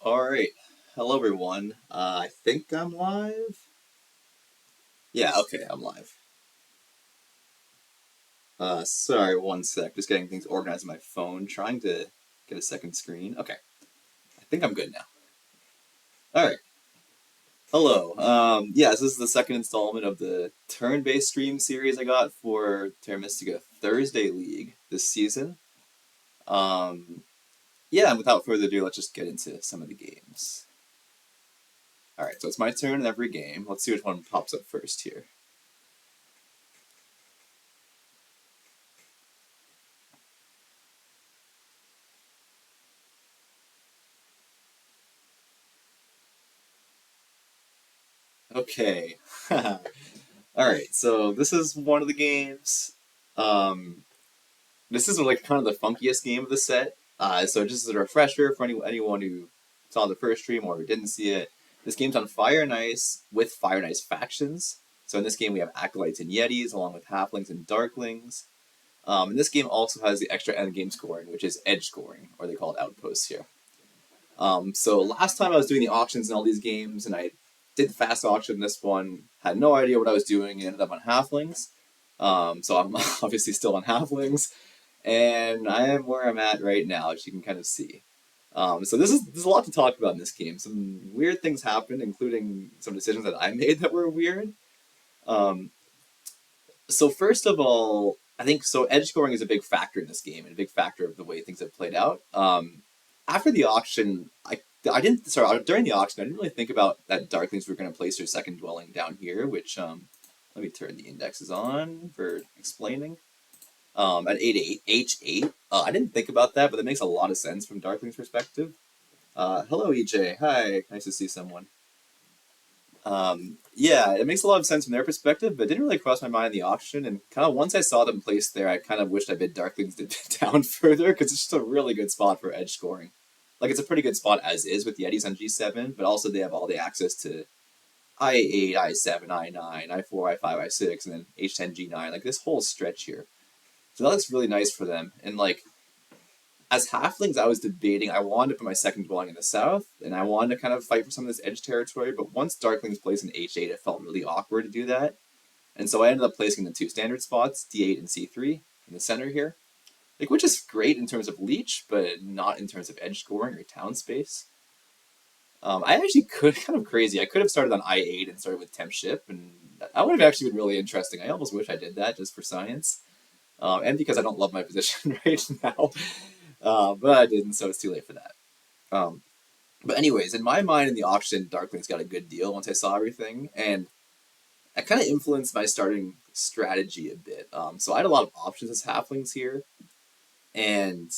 Alright, hello everyone. I think I'm live? Yeah, okay, I'm live. Sorry, one sec. Just getting things organized on my phone, trying to get a second screen. Okay, I think I'm good now. Alright, hello. Yeah, this is the second installment of the turn-based stream series I got for Terra Mystica Thursday League this season. Yeah, and without further ado, let's just get into some of the games. Alright, so it's my turn in every game. Let's see which one pops up first here. Okay. Alright, so this is one of the games. Um, this is like kind of the funkiest game of the set. So just as a refresher for anyone who saw the first stream or who didn't see it, this game's on Fire and Ice with Fire and Ice factions. So in this game we have Acolytes and Yetis along with Halflings and Darklings. And this game also has the extra endgame scoring, which is edge scoring, or they call it outposts here. So last time I was doing the auctions in all these games, and I did the fast auction this one, had no idea what I was doing, and ended up on Halflings. So I'm obviously still on Halflings, and I am where I'm at right now, as you can kind of see. So there's a lot to talk about in this game. Some weird things happened, including some decisions that I made that were weird. So first of all, I think edge scoring is a big factor in this game, and a big factor of the way things have played out. After the auction, during the auction, I didn't really think about that Darklings were going to place their second dwelling down here, which, let me turn the indexes on for explaining. At 8-8, H8, I didn't think about that, but that makes a lot of sense from Darkling's perspective. Hello, EJ. Hi, nice to see someone. Yeah, it makes a lot of sense from their perspective, but it didn't really cross my mind in the auction, and kind of once I saw them placed there, I kind of wished I bid Darklings down further, because it's just a really good spot for edge scoring. Like, it's a pretty good spot as is with Yetis on G7, but also they have all the access to I8, I7, I9, I4, I5, I6, and then H10, G9, like this whole stretch here. So that looks really nice for them, and like, as Halflings, I was debating, I wanted to put my second dwelling in the south, and I wanted to kind of fight for some of this edge territory, but once Darklings placed in H8, it felt really awkward to do that. And so I ended up placing the two standard spots, D8 and C3, in the center here. Like, which is great in terms of leech, but not in terms of edge scoring or town space. I actually kind of crazy, I could have started on I8 and started with Temp Ship, and that would have actually been really interesting. I almost wish I did that just for science. And because I don't love my position right now. But I didn't, so it's too late for that. But anyways, in my mind, in the auction, Darklings got a good deal once I saw everything, and that kind of influenced my starting strategy a bit. So I had a lot of options as Halflings here, and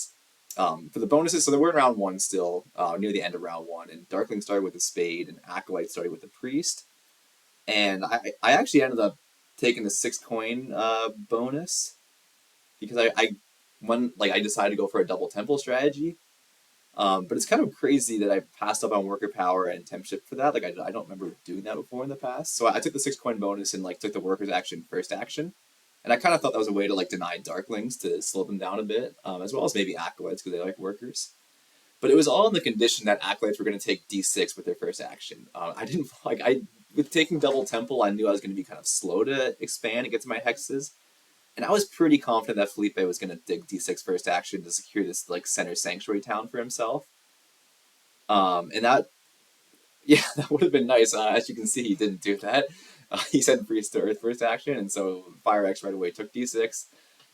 for the bonuses, so we're in round one still, near the end of round one, and Darkling started with the Spade, and Acolyte started with the Priest, and I actually ended up taking the 6 coin bonus, because I decided to go for a double temple strategy. But it's kind of crazy that I passed up on worker power and temp ship for that. Like, I don't remember doing that before in the past. So I took the 6 coin bonus and like took the workers action first action. And I kind of thought that was a way to like deny Darklings to slow them down a bit, as well as maybe Acolytes because they like workers. But it was all in the condition that Acolytes were going to take D6 with their first action. I didn't with taking double temple, I knew I was going to be kind of slow to expand and get to my hexes. And I was pretty confident that Felipe was going to dig D6 first action to secure this like center sanctuary town for himself. And that, yeah, that would have been nice. As you can see, he didn't do that. He sent Priest to Earth first action, and so Fire X right away took D6.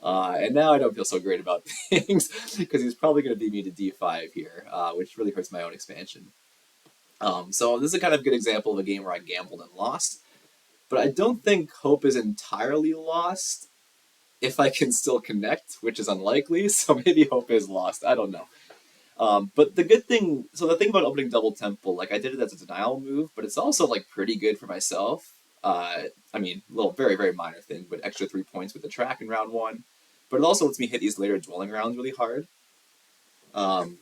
And now I don't feel so great about things because he's probably going to beat me to D5 here, which really hurts my own expansion. So this is a kind of good example of a game where I gambled and lost. But I don't think hope is entirely lost if I can still connect, which is unlikely, so maybe hope is lost. I don't know. But the good thing, so the thing about opening double temple, like I did it as a denial move, but it's also like pretty good for myself. I mean, a little very, very minor thing, but extra 3 points with the track in round one. But it also lets me hit these later dwelling rounds really hard. And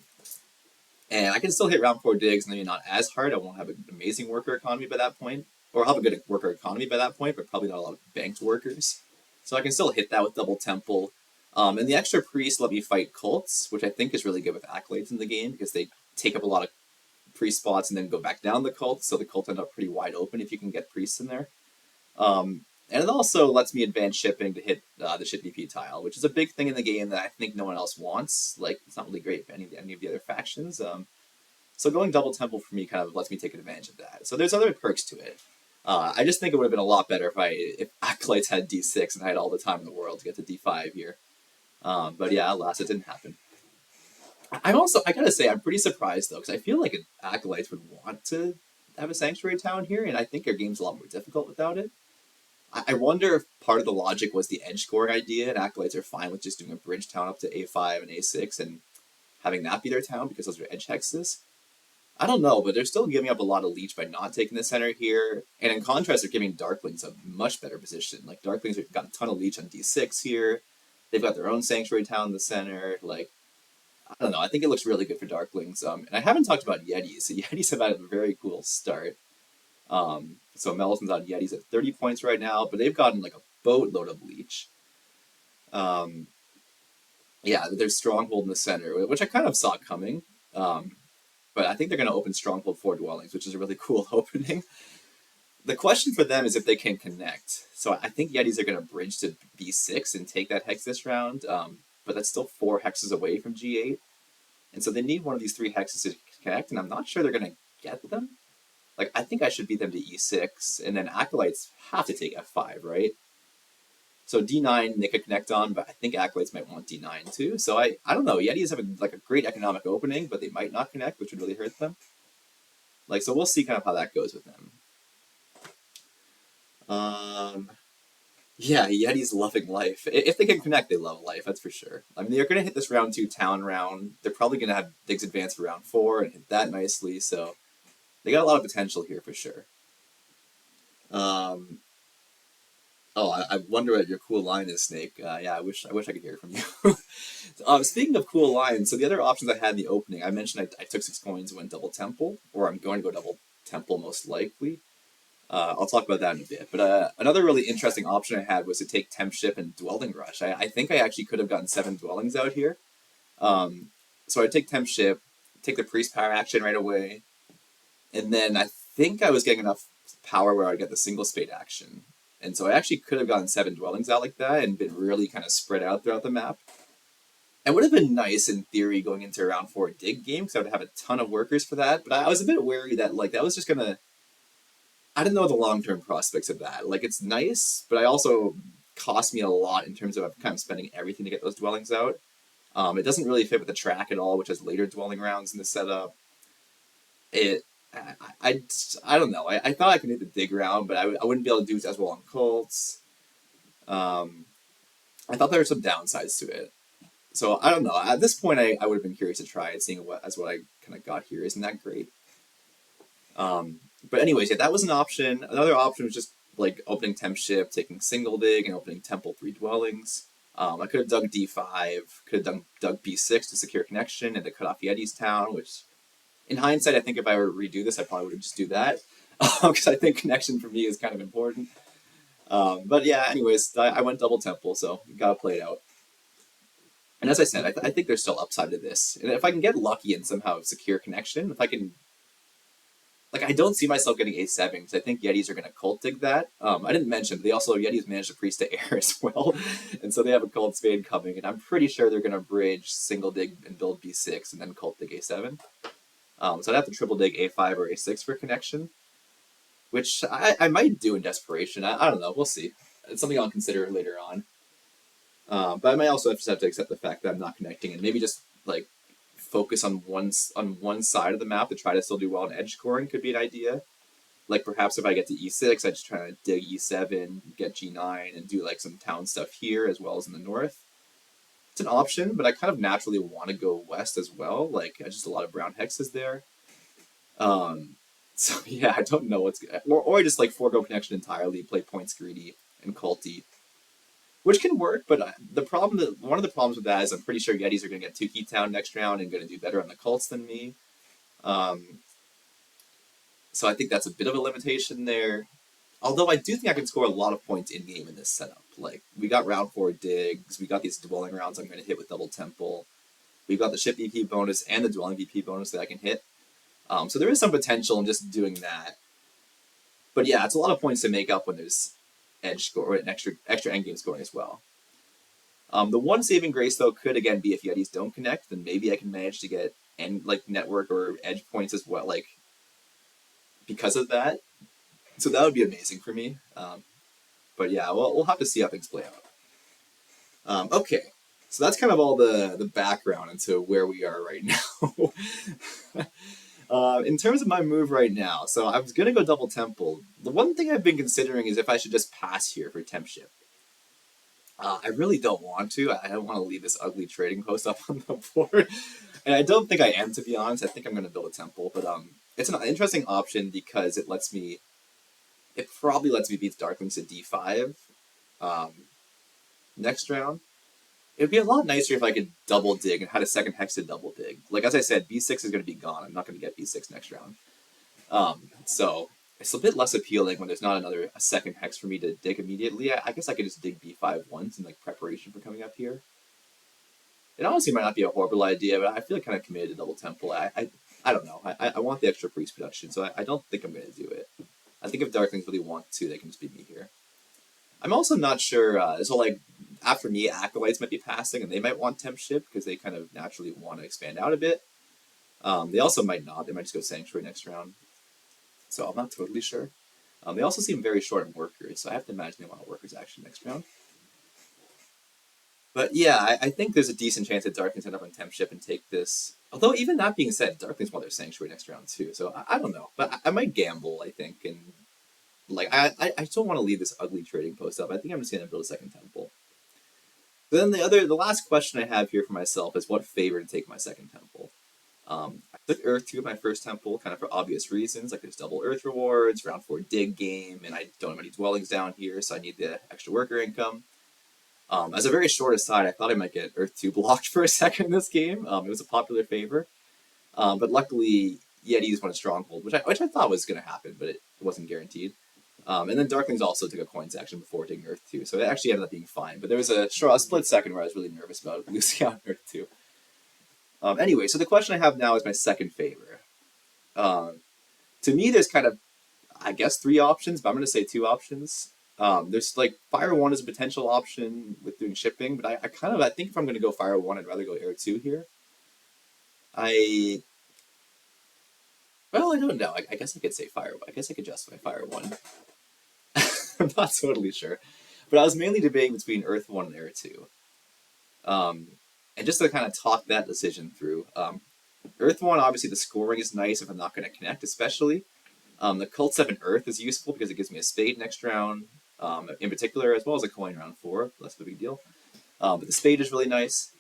I can still hit round 4 digs, maybe not as hard. I won't have an amazing worker economy by that point. Or I'll have a good worker economy by that point, but probably not a lot of banked workers. So I can still hit that with double temple. And the extra priest let me fight cults, which I think is really good with acolytes in the game because they take up a lot of priest spots and then go back down the cult, so the cult end up pretty wide open if you can get priests in there. And it also lets me advance shipping to hit the ship DP tile, which is a big thing in the game that I think no one else wants. Like, it's not really great for any of the other factions. So going double temple for me kind of lets me take advantage of that. So there's other perks to it. I just think it would have been a lot better if Acolytes had D6 and I had all the time in the world to get to D5 here. But yeah, alas, it didn't happen. I gotta say, I'm pretty surprised though, because I feel like Acolytes would want to have a Sanctuary Town here, and I think their game's a lot more difficult without it. I wonder if part of the logic was the edge scoring idea, and Acolytes are fine with just doing a bridge town up to A5 and A6 and having that be their town because those are edge hexes. I don't know, but they're still giving up a lot of leech by not taking the center here. And in contrast, they're giving Darklings a much better position. Like, Darklings have got a ton of leech on D6 here. They've got their own Sanctuary Town in the center. Like, I don't know. I think it looks really good for Darklings. And I haven't talked about Yetis. So Yetis have had a very cool start. So Melison's on Yetis at 30 points right now, but they've gotten like a boatload of leech. Yeah, there's Stronghold in the center, which I kind of saw coming. But I think they're going to open Stronghold 4 Dwellings, which is a really cool opening. The question for them is if they can connect. So I think Yetis are going to bridge to B6 and take that hex this round, but that's still 4 hexes away from G8. And so they need one of these 3 hexes to connect, and I'm not sure they're going to get them. Like, I think I should beat them to E6, and then Acolytes have to take F5, right? So D9 they could connect on, but I think Acolytes might want D9 too. So I don't know. Yetis have a great economic opening, but they might not connect, which would really hurt them. Like, so we'll see kind of how that goes with them. Yeah, Yetis loving life. If they can connect, they love life, that's for sure. I mean, they're going to hit this round 2 town round. They're probably going to have Diggs advance for round 4 and hit that nicely, so they got a lot of potential here for sure. Oh, I wonder what your cool line is, Snake. Yeah, I wish I could hear from you. Speaking of cool lines, so the other options I had in the opening, I mentioned I took 6 coins and went double temple, or I'm going to go double temple most likely. I'll talk about that in a bit. But another really interesting option I had was to take Temp Ship and Dwelling Rush. I think I actually could have gotten 7 dwellings out here. So I'd take Temp Ship, take the Priest Power action right away, and then I think I was getting enough power where I'd get the Single Spade action. And so I actually could have gotten 7 dwellings out like that and been really kind of spread out throughout the map. It would have been nice in theory going into a round 4 dig game because I would have a ton of workers for that. But I was a bit wary that like that was just gonna. I didn't know the long-term prospects of that. Like, it's nice, but I also cost me a lot in terms of kind of spending everything to get those dwellings out. It doesn't really fit with the track at all, which has later dwelling rounds in the setup. I don't know. I thought I could hit the dig round, but I wouldn't be able to do it as well on cults. I thought there were some downsides to it. So I don't know. At this point, I would have been curious to try it, seeing what I kind of got here. Isn't that great? But anyways, yeah, that was an option. Another option was just like opening Temp Ship, taking Single Dig, and opening Temple 3 Dwellings. I could have dug D5, could have dug B6 to secure connection and to cut off Yeti's town, which in hindsight, I think if I were to redo this, I probably would have just do that. Because I think connection for me is kind of important. But yeah, anyways, I went double temple, so you gotta play it out. And as I said, I think there's still upside to this. And if I can get lucky and somehow secure connection, if I can... Like, I don't see myself getting A7, because I think Yetis are going to cult dig that. I didn't mention, but Yetis managed to priest to air as well. And so they have a cult spade coming, and I'm pretty sure they're going to bridge single dig and build B6 and then cult dig A7. So I'd have to triple dig A5 or A6 for connection, which I might do in desperation. I don't know. We'll see. It's something I'll consider later on. But I might also just have to accept the fact that I'm not connecting and maybe just like focus on one side of the map to try to still do well in edge scoring could be an idea. Like perhaps if I get to E6, I just try to dig E7, get G9, and do like some town stuff here as well as in the north. It's an option, but I kind of naturally want to go west as well. Like just a lot of brown hexes there. So yeah, I don't know what's good. Or I just like forego connection entirely, play points greedy and culty, which can work. But one of the problems with that is I'm pretty sure Yetis are going to get 2 key town next round and going to do better on the cults than me. So I think that's a bit of a limitation there. Although I do think I can score a lot of points in-game in this setup. Like, we got round 4 digs, we got these dwelling rounds I'm going to hit with double temple, we've got the ship VP bonus and the dwelling VP bonus that I can hit. So there is some potential in just doing that. But yeah, it's a lot of points to make up when there's edge score and extra endgame scoring as well. The one saving grace though could again be if Yetis don't connect, then maybe I can manage to get like network or edge points as well, like because of that. So that would be amazing for me. But yeah, we'll have to see how things play out. Okay, so that's kind of all the background into where we are right now. In terms of my move right now, so I was gonna go double temple. The one thing I've been considering is if I should just pass here for temp ship. I really don't want to. I don't want to leave this ugly trading post up on the board, and I don't think I am, to be honest. I think I'm going to build a temple, but it's an interesting option because it lets me. It probably lets me beat Darklings at D5 um, next round. It'd be a lot nicer if I could double dig and had a second hex to double dig. Like as I said, B6 is going to be gone. I'm not going to get B6 next round. So it's a bit less appealing when there's not a second hex for me to dig immediately. I guess I could just dig B5 once in like preparation for coming up here. It honestly might not be a horrible idea, but I feel kind of committed to double temple. I don't know. I want the extra priest production, so I don't think I'm going to do it. I think if Darklings really want to, they can just beat me here. I'm also not sure. So like after me, Acolytes might be passing, and they might want temp ship because they kind of naturally want to expand out a bit. They also might not. They might just go Sanctuary next round. So I'm not totally sure. They also seem very short on workers, so I have to imagine they want a workers action next round. But yeah, I think there's a decent chance that Darklings end up on temp ship and take this. Although even that being said, Darklings want their Sanctuary next round too, so I don't know. But I might gamble, I think, and like I don't want to leave this ugly trading post up. I think I'm just gonna build a second temple. But then the last question I have here for myself is what favor to take my second temple. I took Earth 2 my first temple, kind of for obvious reasons, like there's double Earth rewards, round 4 dig game, and I don't have any dwellings down here, so I need the extra worker income. As a very short aside, I thought I might get Earth 2 blocked for a second in this game. It was a popular favor. But luckily, Yetis won a stronghold, which I thought was going to happen, but it wasn't guaranteed. And then Darklings also took a coins action before taking Earth 2, so it actually ended up being fine. But there was a split second where I was really nervous about losing out Earth 2. Anyway, so the question I have now is my second favor. To me, there's kind of, I guess, 3 options, but I'm going to say 2 options. There's like Fire 1 is a potential option with doing shipping, but I think if I'm going to go Fire 1, I'd rather go Air 2 here. Well, I don't know. I guess I could say Fire 1. I guess I could justify Fire 1. I'm not totally sure. But I was mainly debating between Earth 1 and Air 2. And just to kind of talk that decision through, Earth 1, obviously the scoring is nice if I'm not going to connect, especially. The Cult 7 Earth is useful because it gives me a spade next round, in particular, as well as a coin round 4. Less of a big deal. But the spade is really nice.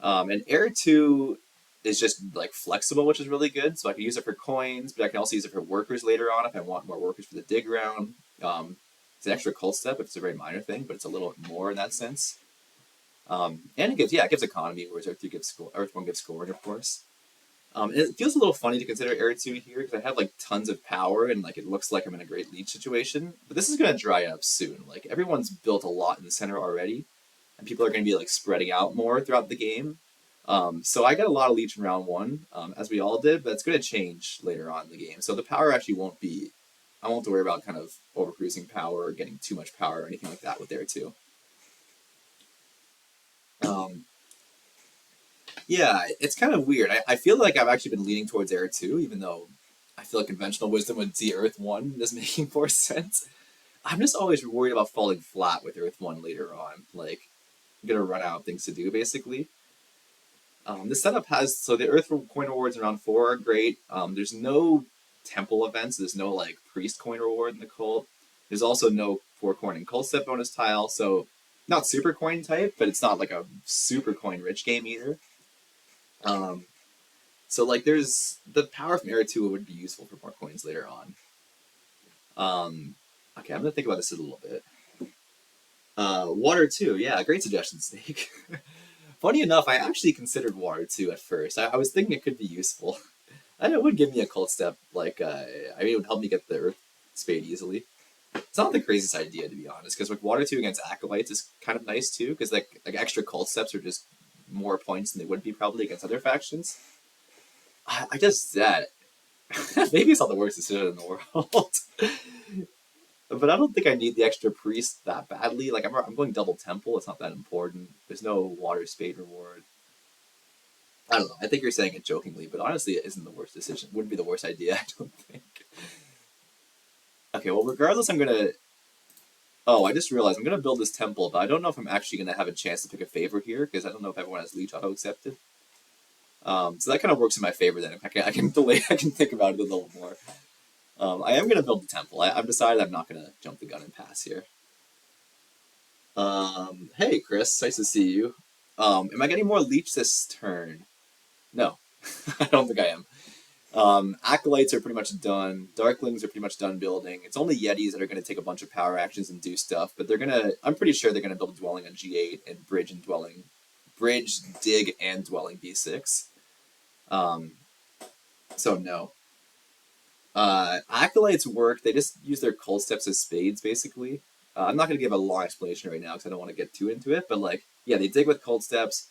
And Air 2 is just like flexible, which is really good. So I can use it for coins, but I can also use it for workers later on if I want more workers for the dig round. It's an extra cult step if it's a very minor thing, but it's a little more in that sense. And it gives economy, whereas Earth 2 gives Earth 1 gives scoring, of course. And it feels a little funny to consider Air 2 here because I have like tons of power and like it looks like I'm in a great leech situation. But this is going to dry up soon. Like everyone's built a lot in the center already, and people are going to be like spreading out more throughout the game. So I got a lot of leech in round 1, as we all did, but it's going to change later on in the game. So the power actually won't be. I won't have to worry about kind of overproducing power or getting too much power or anything like that with Air 2. Yeah, it's kind of weird. I feel like I've actually been leaning towards Air 2, even though I feel like conventional wisdom would see Earth 1 as making more sense. I'm just always worried about falling flat with Earth 1 later on. Like, I'm going to run out of things to do, basically. This setup has, so the Earth coin rewards in round 4 are great. There's no temple events. There's no, like, priest coin reward in the cult. There's also no 4 coin and cult step bonus tile, so not super coin type, but it's not like a super coin rich game either. So like there's the power from Air 2 would be useful for more coins later on. Okay, I'm gonna think about this a little bit. Water 2, yeah, great suggestion, Snake. Funny enough, I actually considered Water 2 at first. I was thinking it could be useful. And it would give me a cult step, like, it would help me get the Earth Spade easily. It's not the craziest idea, to be honest, because like Water 2 against Acolytes is kind of nice too, because like extra cult steps are just more points than they would be probably against other factions. I just Maybe it's not the worst decision in the world. But I don't think I need the extra priest that badly. Like I'm going double temple. It's not that important. There's no water spade reward. I don't know. I think you're saying it jokingly, but honestly, it isn't the worst decision. Wouldn't be the worst idea. I don't think. Okay. Well, regardless, I'm gonna. Oh, I just realized I'm gonna build this temple, but I don't know if I'm actually gonna have a chance to pick a favor here because I don't know if everyone has leech auto accepted. So that kind of works in my favor then. If I can delay, I can think about it a little more. I am gonna build the temple. I've decided I'm not gonna jump the gun and pass here. Hey Chris, nice to see you. Am I getting more leech this turn? No, I don't think I am. Acolytes are pretty much done. Darklings are pretty much done building. It's only Yetis that are going to take a bunch of power actions and do stuff, but they're gonna. I'm pretty sure they're gonna build Dwelling on G8 and Bridge, Dig, and Dwelling B6. Um, so no. Acolytes work. They just use their cult steps as spades, basically. I'm not going to give a long explanation right now because I don't want to get too into it. But like, yeah, they dig with cult steps.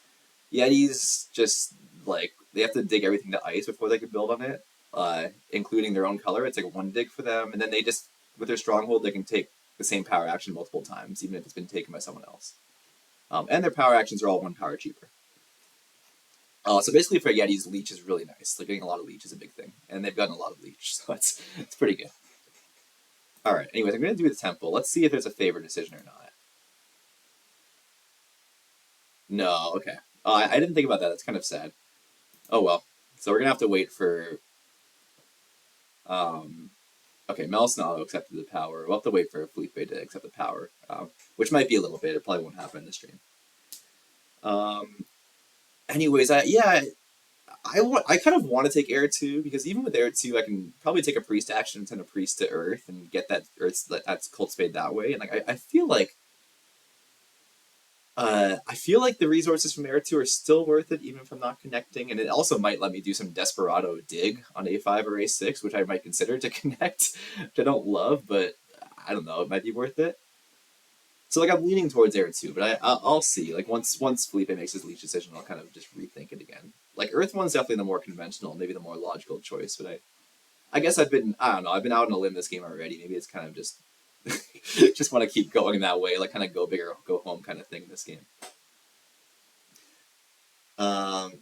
Yetis just like they have to dig everything to ice before they can build on it, including their own color. It's like one dig for them, and then they just with their stronghold they can take the same power action multiple times, even if it's been taken by someone else. And their power actions are all one power cheaper. So basically, for Yetis, leech is really nice. Like getting a lot of leech is a big thing, and they've gotten a lot of leech, so it's pretty good. All right. Anyways, I'm going to do the temple. Let's see if there's a favor decision or not. No. Okay. I didn't think about that. That's kind of sad. Oh well. So we're gonna have to wait for. Um, okay, Melsonato accepted the power. We'll have to wait for Felipe to accept the power, which might be a little bit. It probably won't happen in the stream. Um, anyways, I kind of want to take Air 2 because even with Air 2, I can probably take a priest action and send a priest to Earth and get that that's Cult Spade that way. And like I feel like the resources from Air 2 are still worth it, even if I'm not connecting. And it also might let me do some Desperado dig on A5 or A6, which I might consider to connect, which I don't love, but I don't know, it might be worth it. So like I'm leaning towards Air 2, but I'll see. Like once Felipe makes his leech decision, I'll kind of just rethink it again. Like Earth 1's definitely the more conventional, maybe the more logical choice, but I guess I don't know, I've been out on a limb this game already. Maybe it's kind of just just want to keep going that way, like kind of go big or go home kind of thing in this game. Um,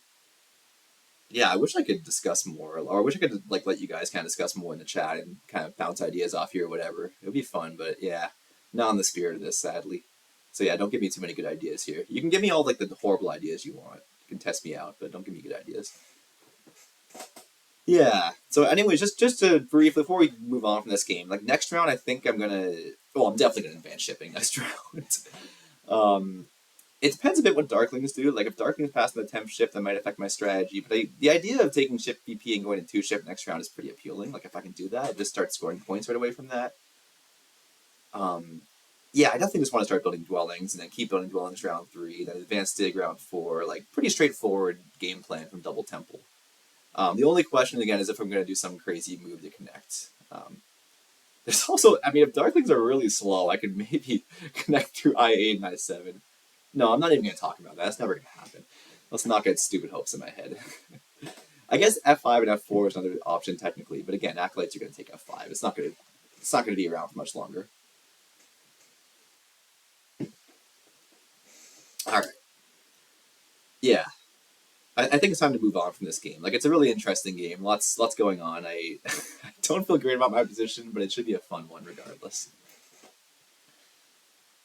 yeah, I wish I could discuss more, or I wish I could like let you guys kind of discuss more in the chat and kind of bounce ideas off here or whatever. It would be fun, but yeah, not in the spirit of this, sadly. So yeah, don't give me too many good ideas here. You can give me all like the horrible ideas you want. You can test me out, but don't give me good ideas. Yeah. So, anyways, just to briefly before we move on from this game, like next round, I think I'm gonna. Well, I'm definitely gonna advance shipping next round. um, it depends a bit what Darklings do. Like if Darklings pass the 10th ship, that might affect my strategy. But the idea of taking ship BP and going to 2 ship next round is pretty appealing. Like if I can do that, I just start scoring points right away from that. Um, yeah, I definitely just want to start building dwellings and then keep building dwellings round 3, then advance dig round 4. Like pretty straightforward game plan from Double Temple. The only question again is if I'm going to do some crazy move to connect. There's also, I mean, if Darklings are really slow, I could maybe connect through I8 and I7. No, I'm not even going to talk about that. That's never going to happen. Let's not get stupid hopes in my head. I guess F5 and F4 is another option technically, but again, Acolytes are going to take F5. It's not going to be around for much longer. All right. Yeah. I think it's time to move on from this game. Like, it's a really interesting game. Lots going on. I don't feel great about my position, but it should be a fun one regardless.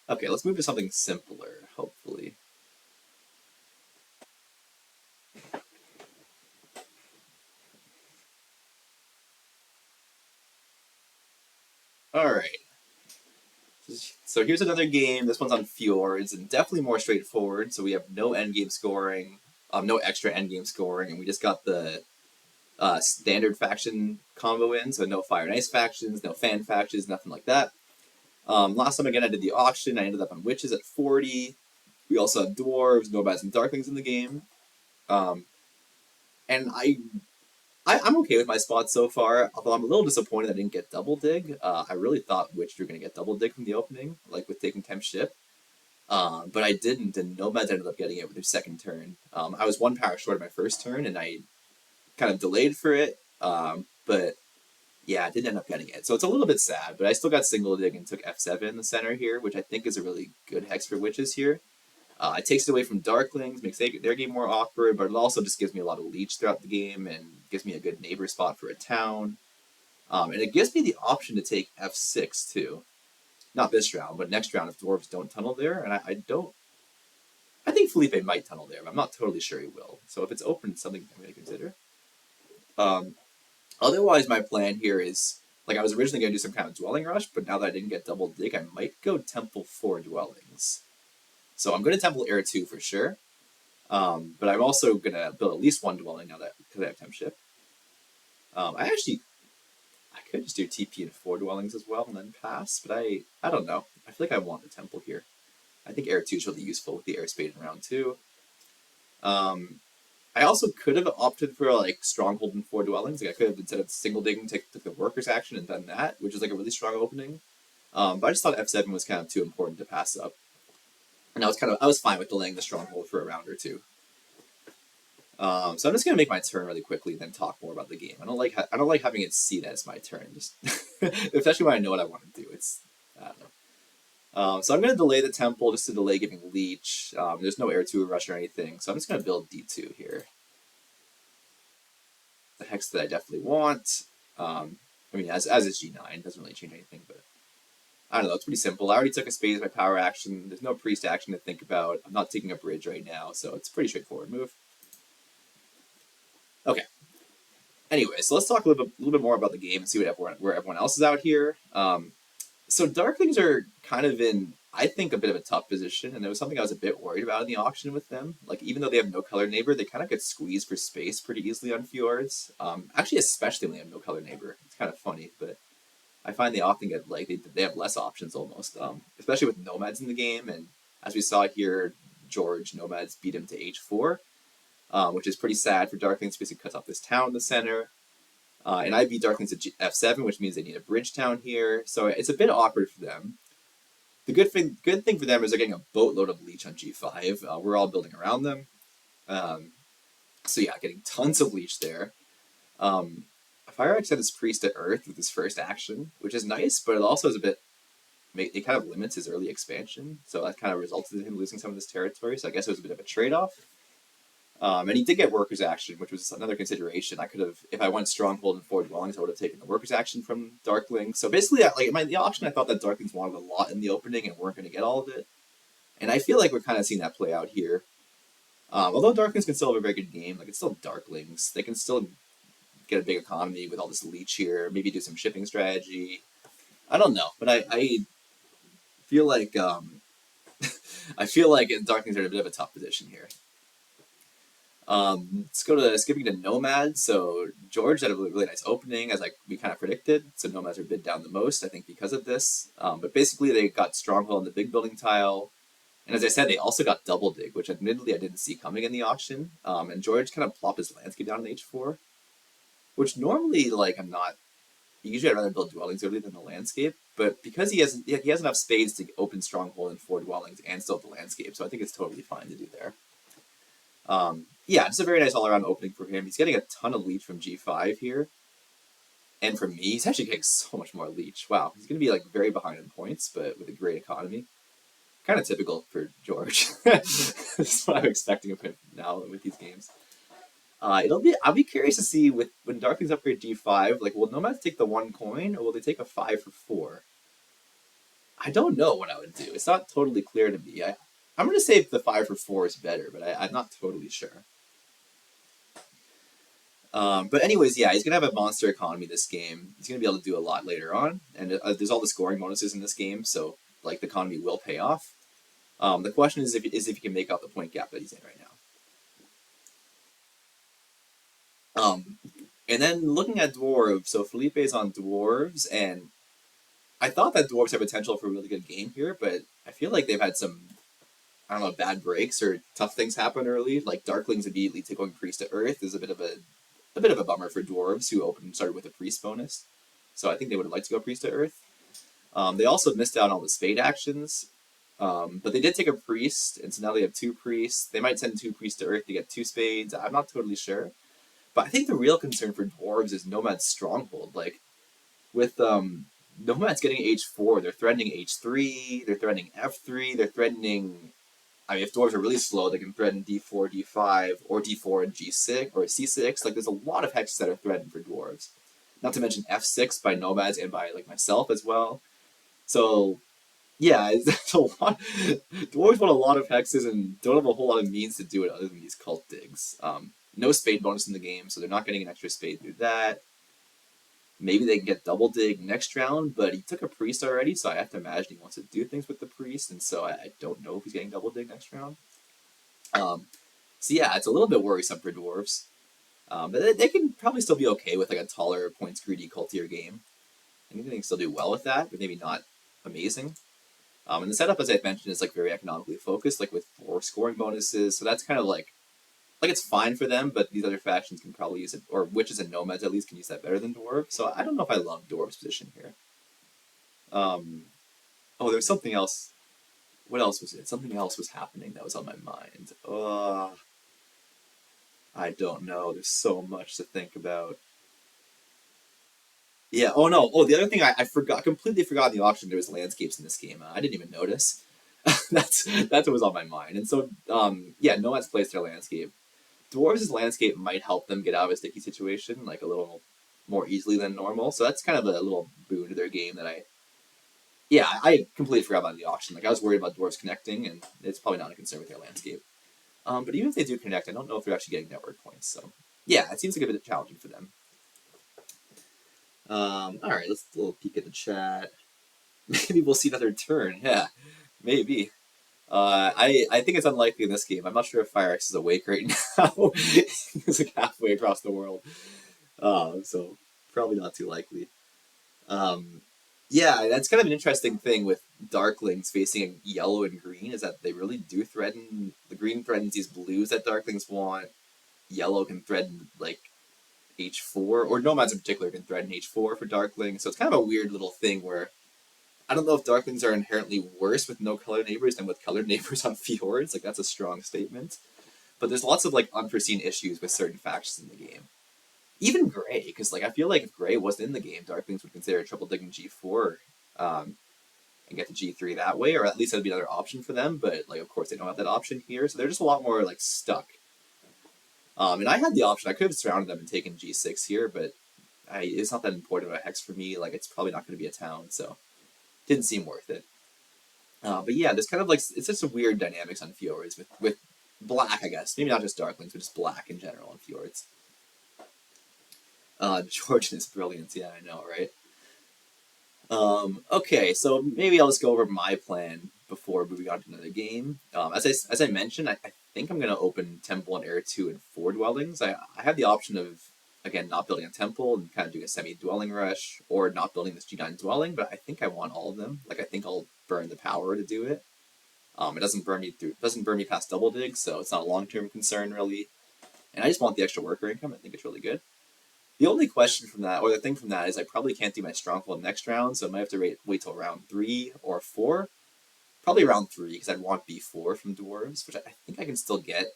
Okay, let's move to something simpler, hopefully. All right. So here's another game. This one's on Fjords, and definitely more straightforward. So we have no endgame scoring, no extra endgame scoring, and we just got the standard faction combo in. So no fire and ice factions, no fan factions, nothing like that. Last time again, I did the auction. I ended up on witches at 40. We also have dwarves, nomads, and darklings in the game. And I'm okay with my spots so far, although I'm a little disappointed I didn't get double dig. I really thought Witch were going to get double dig from the opening, like with taking temp ship. But I didn't, and Nomads ended up getting it with their second turn. I was one power short of my first turn, and I kind of delayed for it. but yeah, I didn't end up getting it. So it's a little bit sad, but I still got single dig and took F7 in the center here, which I think is a really good hex for witches here. It takes it away from Darklings, makes their game more awkward, but it also just gives me a lot of leech throughout the game and gives me a good neighbor spot for a town. And it gives me the option to take F6 too. Not this round, but next round if dwarves don't tunnel there, and I don't. I think Felipe might tunnel there, but I'm not totally sure he will. So if it's open, it's something I'm going to consider. Otherwise, my plan here is, like, I was originally going to do some kind of dwelling rush, but now that I didn't get double dig, I might go temple 4 dwellings. So I'm going to temple air 2 for sure. But I'm also going to build at least 1 dwelling now that because I have temp ship. I could just do TP and 4 dwellings as well and then pass, but I don't know. I feel like I want the temple here. I think air 2 is really useful with the air spade in round 2. I also could have opted for like stronghold and 4 dwellings. Like I could have, instead of single digging, took the workers action and done that, which is like a really strong opening. But I just thought F7 was kind of too important to pass up, and I was fine with delaying the stronghold for a round or two. So I'm just gonna make my turn really quickly and then talk more about the game. I don't like having it see that as my turn, just especially when I know what I want to do. I don't know. So I'm going to delay the temple just to delay giving leech. There's no air 2 rush or anything, so I'm just going to build D2 here. The hex that I definitely want. I mean, as is G9, it doesn't really change anything, but I don't know, it's pretty simple. I already took a spade as my power action. There's no priest action to think about. I'm not taking a bridge right now, so it's a pretty straightforward move. Okay. Anyway, so let's talk a little bit more about the game and see where everyone else is out here. So Darklings are kind of in, I think, a bit of a tough position, and it was something I was a bit worried about in the auction with them. Like, even though they have no color neighbor, they kind of get squeezed for space pretty easily on fjords. Actually, especially when they have no color neighbor. It's kind of funny, but I find they often get, like, they have less options almost, especially with nomads in the game. And as we saw here, George, nomads beat him to h4, which is pretty sad for Darklings because he cuts off this town in the center. And I beat Darklings at f7, which means they need a bridge town here. So it's a bit awkward for them. The good thing for them is they're getting a boatload of leech on g5. We're all building around them. So yeah, getting tons of leech there. Fireaxe had his priest at earth with his first action, which is nice, but it also is a bit... It kind of limits his early expansion, so that kind of resulted in him losing some of this territory, so I guess it was a bit of a trade-off. And he did get workers action, which was another consideration. I could have, if I went stronghold and 4 dwellings, I would have taken the workers action from Darkling. So basically, the auction, I thought that Darklings wanted a lot in the opening and weren't going to get all of it. And I feel like we're kind of seeing that play out here. Although Darklings can still have a very good game, like it's still Darklings. They can still get a big economy with all this leech here, maybe do some shipping strategy. I don't know, but I feel like I feel like Darklings are in a bit of a tough position here. Let's go to skipping to Nomads. So George had a really nice opening, as we kind of predicted. So Nomads are bid down the most, I think, because of this. But basically, they got Stronghold on the big building tile. And as I said, they also got Double Dig, which admittedly I didn't see coming in the auction. And George kind of plopped his landscape down in h4, which normally, I'm not... Usually I'd rather build dwellings early than the landscape. But because he has enough spades to open Stronghold and 4 dwellings and still have the landscape, so I think it's totally fine to do there. Yeah, it's a very nice all-around opening for him. He's getting a ton of leech from g5 here. And for me, he's actually getting so much more leech. Wow, he's going to be very behind in points, but with a great economy. Kind of typical for George. This is what I'm expecting of him now with these games. I'll be curious to see when Darklings upgrade g5, will Nomads take the 1 coin, or will they take a 5 for 4? I don't know what I would do. It's not totally clear to me. I'm going to say the 5 for 4 is better, but I'm not totally sure. But anyways, yeah, he's going to have a monster economy this game. He's going to be able to do a lot later on. And there's all the scoring bonuses in this game, so the economy will pay off. The question is if he can make up the point gap that he's in right now. And then looking at Dwarves, so Felipe's on Dwarves, and I thought that Dwarves have potential for a really good game here, but I feel like they've had some... I don't know, bad breaks or tough things happen early. Darklings immediately going priest to earth is a bit of a bummer for dwarves who started with a priest bonus. So I think they would have liked to go priest to earth. They also missed out on all the spade actions, but they did take a priest, and so now they have 2 priests. They might send 2 priests to earth to get 2 spades. I'm not totally sure, But I think the real concern for dwarves is Nomad's stronghold. Like with Nomad's getting H4, they're threatening H3, they're threatening F3, they're threatening. I mean, if dwarves are really slow, they can threaten D4, D5, or D4 and G6 or C6. Like, there's a lot of hexes that are threatened for dwarves. Not to mention F6 by nomads and by like myself as well. So yeah, it's a lot. Dwarves want a lot of hexes and don't have a whole lot of means to do it other than these cult digs. No spade bonus in the game, so they're not getting an extra spade through that. Maybe they can get double dig next round, but he took a priest already, so I have to imagine he wants to do things with the priest, and so I don't know if he's getting double dig next round. So yeah, it's a little bit worrisome for dwarves. But they can probably still be okay with like a taller points greedy cultier game. I think they can still do well with that, but maybe not amazing. And the setup, as I mentioned, is like very economically focused, like with 4 scoring bonuses. So that's kind of like it's fine for them, but these other factions can probably use it, or witches and nomads at least can use that better than dwarves. So I don't know if I love dwarves' position here. Oh, there's something else. What else was it? Something else was happening that was on my mind. I don't know. There's so much to think about. Yeah. Oh no. Oh, the other thing I forgot, completely forgot in the auction. There was landscapes in this game. I didn't even notice. that's what was on my mind. And so, yeah, nomads placed their landscape. Dwarves' landscape might help them get out of a sticky situation like a little more easily than normal. So that's kind of a little boon to their game that I completely forgot about the auction. Like I was worried about dwarves connecting, and it's probably not a concern with their landscape. But even if they do connect, I don't know if they're actually getting network points. So yeah, it seems like a bit challenging for them. All right, let's a little peek at the chat. Maybe we'll see another turn. Yeah, maybe. I think it's unlikely in this game. I'm not sure if FireX is awake right now. He's like halfway across the world. So probably not too likely. Yeah, that's kind of an interesting thing with Darklings facing yellow and green is that they really do threaten. The green threatens these blues that Darklings want. Yellow can threaten like H4, or Nomads in particular can threaten H4 for Darklings. So it's kind of a weird little thing where I don't know if Darklings are inherently worse with no colored neighbors than with colored neighbors on fjords. Like that's a strong statement. But there's lots of like unforeseen issues with certain factions in the game. Even Gray, because like I feel like if Gray wasn't in the game, Darklings would consider triple digging G4 and get to G3 that way, or at least that'd be another option for them. But like of course they don't have that option here, so they're just a lot more like stuck. And I had the option; I could have surrounded them and taken G6 here, but it's not that important of a hex for me. Like it's probably not going to be a town, so it didn't seem worth it. But yeah, there's kind of like it's just a weird dynamics on fjords with black, I guess. Maybe not just Darklings, but just black in general on fjords. George and his brilliance, yeah, I know, right? Okay, so maybe I'll just go over my plan before moving on to another game. As I mentioned, I think I'm going to open Temple and Air 2 and 4 dwellings. I have the option of, again, not building a temple and kind of doing a semi-dwelling rush, or not building this G9 dwelling, but I think I want all of them. Like, I think I'll burn the power to do it. It doesn't burn me past double dig, so it's not a long-term concern, really. And I just want the extra worker income. I think it's really good. The only question from that, or the thing from that, is I probably can't do my stronghold next round, so I might have to wait till round 3 or 4. Probably round 3, because I'd want B4 from dwarves, which I think I can still get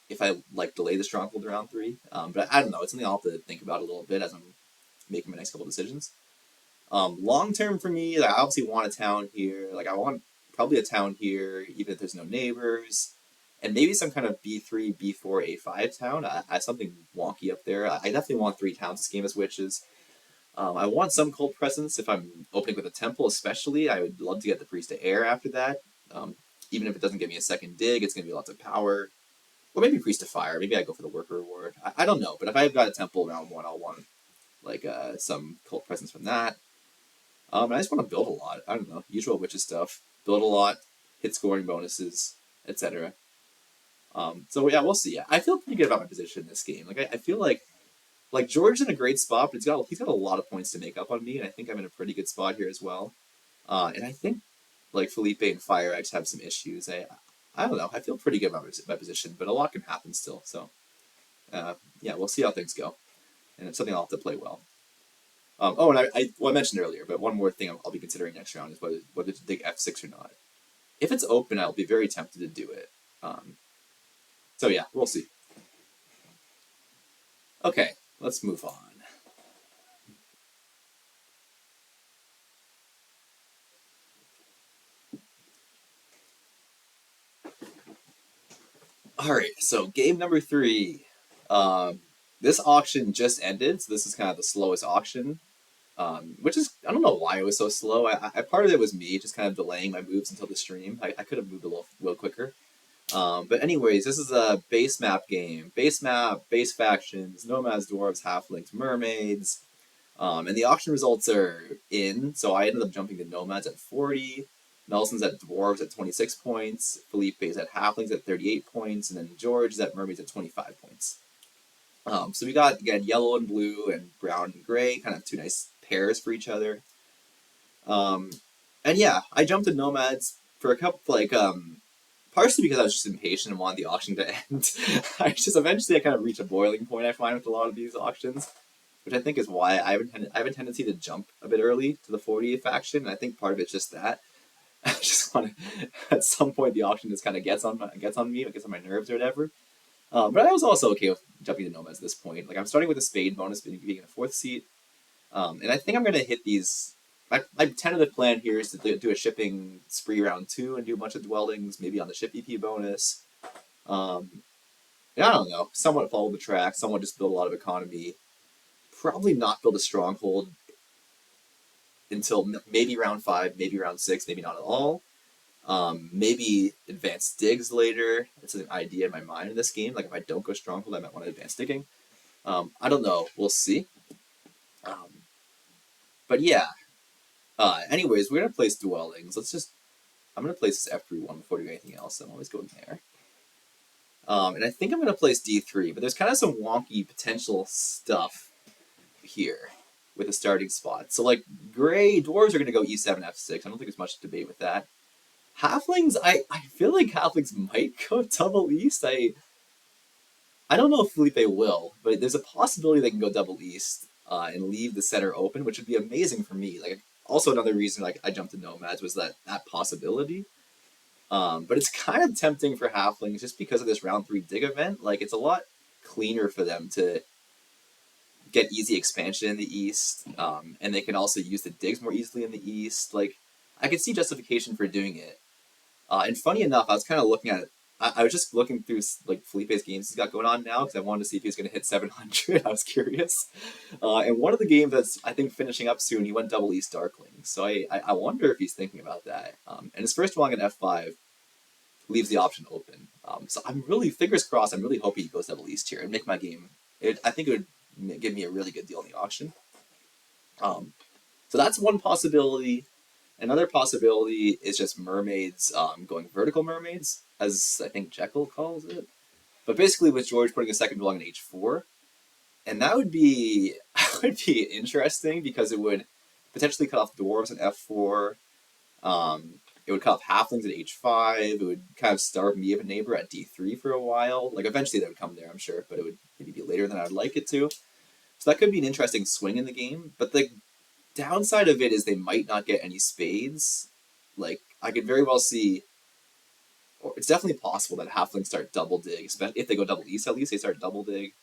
if I like delay the stronghold to round 3. But I don't know. It's something I'll have to think about a little bit as I'm making my next couple decisions. Long term for me, like, I obviously want a town here. Like I want probably a town here, even if there's no neighbors. And maybe some kind of B3, B4, A5 town. I something wonky up there. I definitely want 3 towns this game as witches. I want some cult presence if I'm opening with a temple, especially. I would love to get the priest to air after that. Even if it doesn't give me a second dig, it's going to be lots of power. Or maybe priest to fire. Maybe I go for the worker reward. I don't know. But if I've got a temple round 1, I'll want like some cult presence from that. I just want to build a lot. I don't know. Usual witches stuff. Build a lot, hit scoring bonuses, etc. So yeah, we'll see. I feel pretty good about my position in this game. Like I feel like George's in a great spot, but he's got a lot of points to make up on me, and I think I'm in a pretty good spot here as well. And I think like Felipe and FireX have some issues. I don't know. I feel pretty good about my position, but a lot can happen still. So yeah, we'll see how things go, and it's something I'll have to play well. And I mentioned earlier, but one more thing I'll be considering next round is whether to dig F6 or not. If it's open, I'll be very tempted to do it. So yeah, we'll see. Okay, let's move on. All right, so game number three. Um, this auction just ended, so this is kind of the slowest auction. Which is I don't know why it was so slow. Part of it was me just kind of delaying my moves until the stream. I could have moved a little quicker. But anyways, this is a base map game. Base map, base factions, nomads, dwarves, halflings, mermaids. And the auction results are in. So I ended up jumping to nomads at 40. Nelson's at dwarves at 26 points. Felipe's at halflings at 38 points, and then George is at mermaids at 25 points. So we got again yellow and blue and brown and gray, kind of two nice pairs for each other. And yeah, I jumped to nomads for a couple partially because I was just impatient and wanted the auction to end. I kind of reach a boiling point I find with a lot of these auctions, which I think is why I have a tendency to jump a bit early to the 40th faction. And I think part of it's just that I just want to at some point the auction just kind of gets on me, gets on my nerves or whatever. But I was also okay with jumping to nomads at this point. Like I'm starting with a spade bonus being in a fourth seat, and I think I'm gonna hit these. My tentative plan here is to do a shipping spree round 2 and do a bunch of dwellings, maybe on the ship EP bonus. Yeah, I don't know. Somewhat follow the track, somewhat just build a lot of economy. Probably not build a stronghold until maybe round 5, maybe round 6, maybe not at all. Maybe advanced digs later. It's an idea in my mind in this game. Like if I don't go stronghold, I might want to advance digging. I don't know. We'll see. Um, but yeah. Anyways, we're gonna place dwellings. I'm gonna place this F3 one before doing anything else. I'm always going there. And I think I'm gonna place D3, but there's kind of some wonky potential stuff here with the starting spot. So like gray dwarves are gonna go E7 F6. I don't think there's much debate with that. Halflings, I feel like halflings might go double east. I don't know if Felipe will, but there's a possibility they can go double east and leave the center open, which would be amazing for me. Like also another reason like I jumped to nomads was that possibility. But it's kind of tempting for halflings just because of this round 3 dig event. Like it's a lot cleaner for them to get easy expansion in the east, and they can also use the digs more easily in the east. Like I could see justification for doing it. And funny enough, I was kind of looking at. I was just looking through like Felipe's games he's got going on now because I wanted to see if he was going to hit 700. I was curious. And one of the games that's I think finishing up soon, he went double East Darkling. So I wonder if he's thinking about that. And his first dwelling at F5 leaves the option open. So I'm really fingers crossed. I'm really hoping he goes double East here and make my game. I think it would give me a really good deal in the auction. So that's one possibility. Another possibility is just mermaids going vertical mermaids, as I think Jekyll calls it. But basically, with George putting a second dwelling in H4, and that would be interesting because it would potentially cut off dwarves at F4. It would cut off halflings at H5. It would kind of starve me of a neighbor at D3 for a while. Like eventually they would come there, I'm sure, but it would maybe be later than I'd like it to. So that could be an interesting swing in the game. But the downside of it is they might not get any spades. Like I could very well see, or it's definitely possible that halflings start double dig, especially if they go double east. At least they start double dig,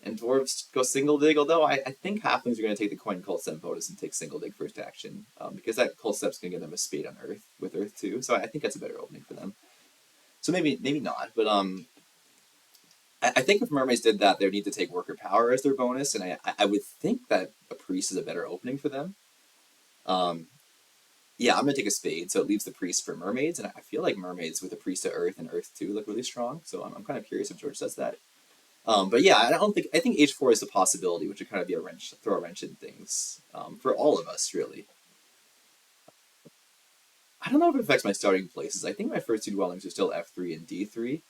and dwarves go single dig. Although I think halflings are going to take the coin cult step bonus and take single dig first action, because that cult step's going to give them a spade on Earth with Earth too. So I think that's a better opening for them. So maybe not, but I think if mermaids did that, they would need to take worker power as their bonus, and I would think that a priest is a better opening for them. Yeah, I'm gonna take a spade, so it leaves the priest for mermaids, and I feel like mermaids with a priest to Earth and Earth 2 look really strong. So I'm kind of curious if George does that. But yeah, I think H4 is a possibility, which would kind of be throw a wrench in things for all of us, really. I don't know if it affects my starting places. I think my first two dwellings are still F3 and D3.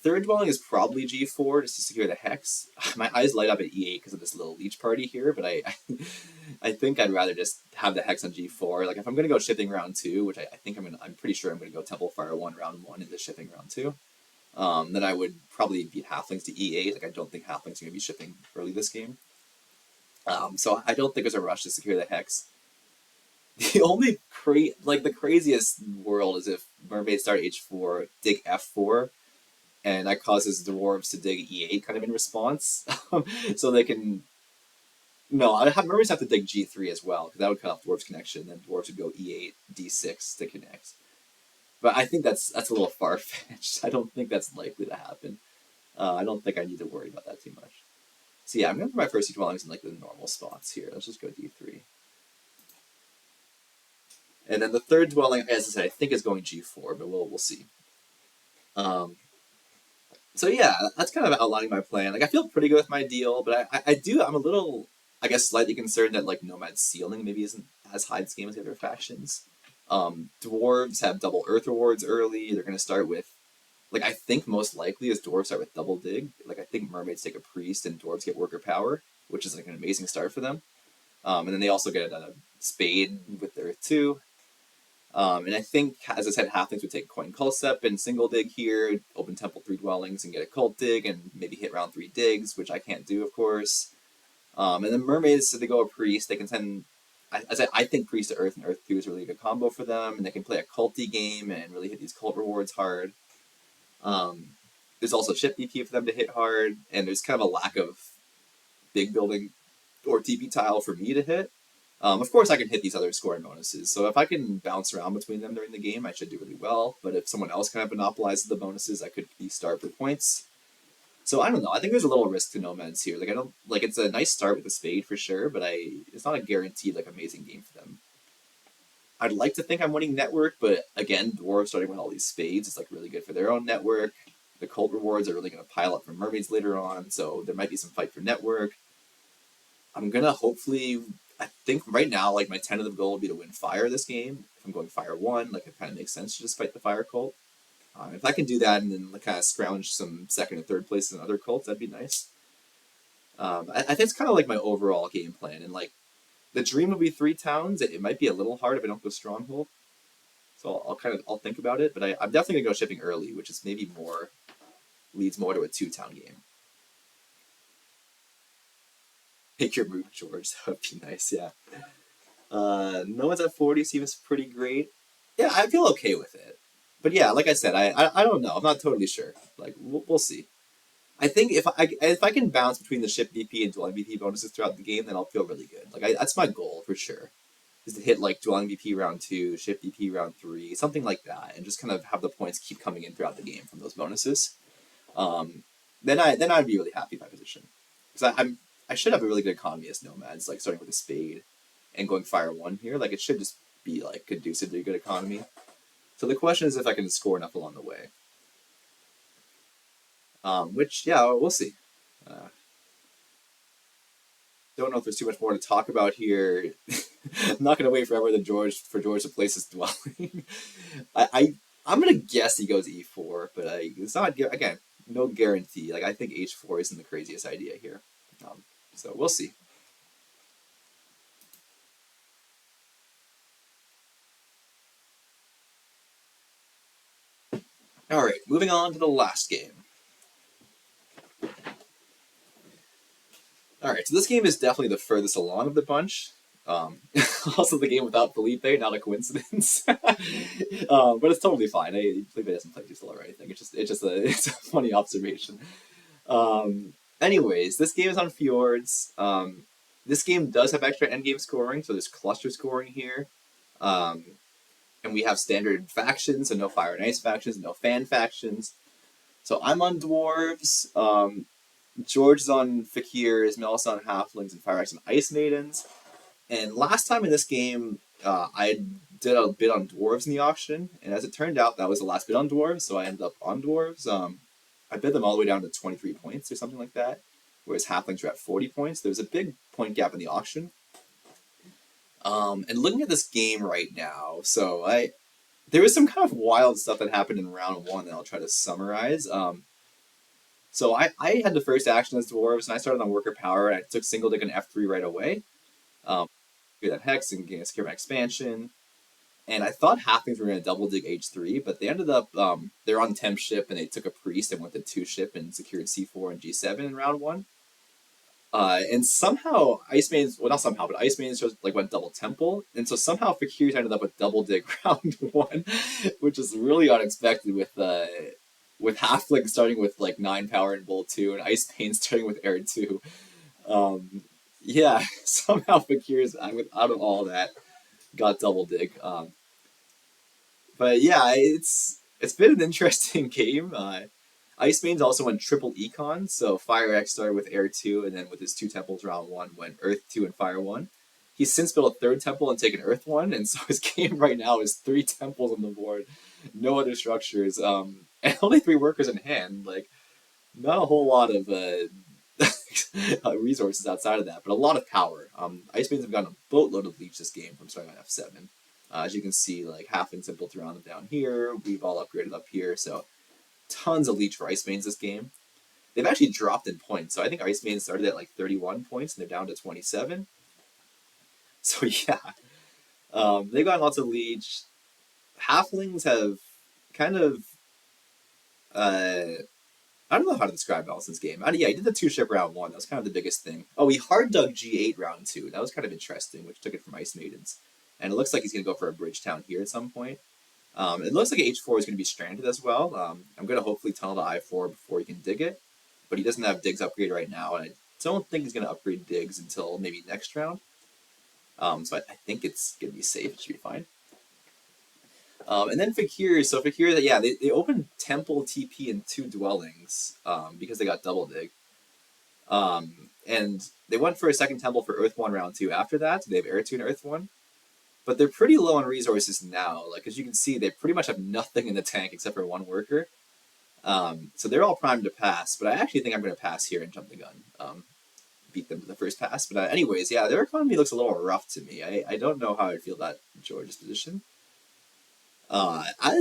Third dwelling is probably G4 just to secure the hex. My eyes light up at E8 because of this little leech party here, but I think I'd rather just have the hex on G4. Like if I'm gonna go shipping round 2, which I think I'm pretty sure I'm gonna go Temple Fire 1 round 1 into shipping round 2. Then I would probably beat halflings to E8. Like I don't think halflings are gonna be shipping early this game. So I don't think there's a rush to secure the hex. The only the craziest world is if mermaids start H4, dig F4, and that causes dwarves to dig E8 kind of in response, so they can. No, mermaids have to dig G3 as well because that would cut off dwarves connection. Then dwarves would go E8 D6 to connect. But I think that's a little far fetched. I don't think that's likely to happen. I don't think I need to worry about that too much. So yeah, I'm gonna put my first two dwellings in like the normal spots here. Let's just go D3. And then the third dwelling, as I said, I think is going G4, but we'll see. So yeah, that's kind of outlining my plan. Like I feel pretty good with my deal, but I'm a little, I guess, slightly concerned that like Nomad's ceiling maybe isn't as high this game as the other factions. Dwarves have double Earth rewards early. They're gonna start with, like I think most likely is dwarves start with double dig. Like I think mermaids take a priest and dwarves get worker power, which is like an amazing start for them. And then they also get a spade with their Earth too. And I think, as I said, halflings would take coin Culsep and single dig here, open temple 3 dwellings and get a cult dig, and maybe hit round 3 digs, which I can't do, of course. And then mermaids, so they go a priest, they can send. I think priest to earth and earth 2 is a really good combo for them, and they can play a culty game and really hit these cult rewards hard. There's also ship BP for them to hit hard, and there's kind of a lack of big building or TP tile for me to hit. Of course, I can hit these other scoring bonuses, so if I can bounce around between them during the game, I should do really well. But if someone else kind of monopolizes the bonuses, I could be start for points. So I don't know. I think there's a little risk to Nomads here. Like I don't like it's a nice start with the spade for sure, but it's not a guaranteed like amazing game for them. I'd like to think I'm winning network, but again, dwarves starting with all these spades is like really good for their own network. The cult rewards are really going to pile up for mermaids later on, so there might be some fight for network. I'm gonna hopefully. I think right now, like my tentative goal would be to win fire this game. If I'm going fire 1, like it kind of makes sense to just fight the fire cult. If I can do that and then kind of scrounge some second and third places in other cults, that'd be nice. I think it's kind of like my overall game plan, and like the dream would be 3 towns. It might be a little hard if I don't go stronghold, so I'll think about it. But I'm definitely gonna go shipping early, which is maybe leads more to a 2-town game. Make your move, George. That would be nice, yeah. No one's at 40 seems pretty great. Yeah, I feel okay with it. But yeah, like I said, I don't know. I'm not totally sure. Like we'll see. I think if I can bounce between the ship BP and dwelling BP bonuses throughout the game, then I'll feel really good. Like that's my goal for sure, is to hit like dwelling BP round 2, ship BP round 3, something like that, and just kind of have the points keep coming in throughout the game from those bonuses. Then I'd be really happy with my position because I should have a really good economy as Nomads, like starting with a spade and going fire 1 here. Like it should just be like conducive to a good economy. So the question is if I can score enough along the way. Which, yeah, we'll see. Don't know if there's too much more to talk about here. I'm not going to wait forever for George to place his dwelling. I'm going to guess he goes E4, but it's not, again, no guarantee. Like I think H4 isn't the craziest idea here. So we'll see. All right, moving on to the last game. All right, so this game is definitely the furthest along of the bunch. Also, the game without Felipe, not a coincidence. But it's totally fine. Felipe doesn't play too slow or anything. It's a funny observation. Anyways, this game is on Fjords. This game does have extra endgame scoring, so there's cluster scoring here. And we have standard factions, so no fire and ice factions, no fan factions. So I'm on dwarves. George is on fakirs, Melis on halflings, and fire and ice maidens. And last time in this game, I did a bid on dwarves in the auction, and as it turned out, that was the last bid on dwarves, so I ended up on dwarves. I bid them all the way down to 23 points or something like that, whereas halflings were at 40 points. There was a big point gap in the auction. And looking at this game right now, so there was some kind of wild stuff that happened in round 1 that I'll try to summarize. So I had the first action as dwarves, and I started on worker power, and I took single dig on F3 right away. Get that hex and secure my expansion. And I thought halflings were going to double dig H3, but they ended up, they're on temp ship, and they took a priest and went to 2 ship and secured C4 and G7 in round 1. And somehow Ice Maidens, well not somehow, but Ice Maidens just went double temple, and so somehow Fakirs ended up with double dig round 1, which is really unexpected with with Halfling starting with like 9 power and Bolt 2, and Ice Pain starting with Air 2. Um, yeah, somehow Fakir's out of all that got double dig. But yeah, it's been an interesting game. Ice Main's also went triple econ, so Fire X started with Air 2, and then with his 2 temples round 1 went Earth 2 and Fire 1. He's since built a 3rd temple and taken Earth 1, and so his game right now is 3 temples on the board, no other structures, and only 3 workers in hand. Like, not a whole lot of resources outside of that, but a lot of power. Ice Maidens have gotten a boatload of leech this game from starting on F7. As you can see, like halflings have built around them down here. We've all upgraded up here, so tons of leech for Ice Maidens this game. They've actually dropped in points, so I think Ice Maidens started at like 31 points and they're down to 27. So yeah, they've gotten lots of leech. Halflings have kind of I don't know how to describe Allison's game. Yeah, he did the 2-ship round 1. That was kind of the biggest thing. Oh, he hard dug G8 round 2. That was kind of interesting, which took it from Ice Maidens. And it looks like he's going to go for a bridge town here at some point. It looks like H4 is going to be stranded as well. I'm going to hopefully tunnel to I4 before he can dig it. But he doesn't have digs upgrade right now, and I don't think he's going to upgrade digs until maybe next round. So I think it's going to be safe. It should be fine. And then Fakir, yeah, they opened Temple, TP, and 2 dwellings because they got double dig. And they went for a 2nd temple for Earth 1 round 2 after that. They have Air 2 and Earth 1. But they're pretty low on resources now. Like, as you can see, they pretty much have nothing in the tank except for 1 worker. So they're all primed to pass, but I actually think I'm going to pass here and jump the gun. Beat them to the first pass. But anyways, yeah, their economy looks a little rough to me. I don't know how I feel about George's position.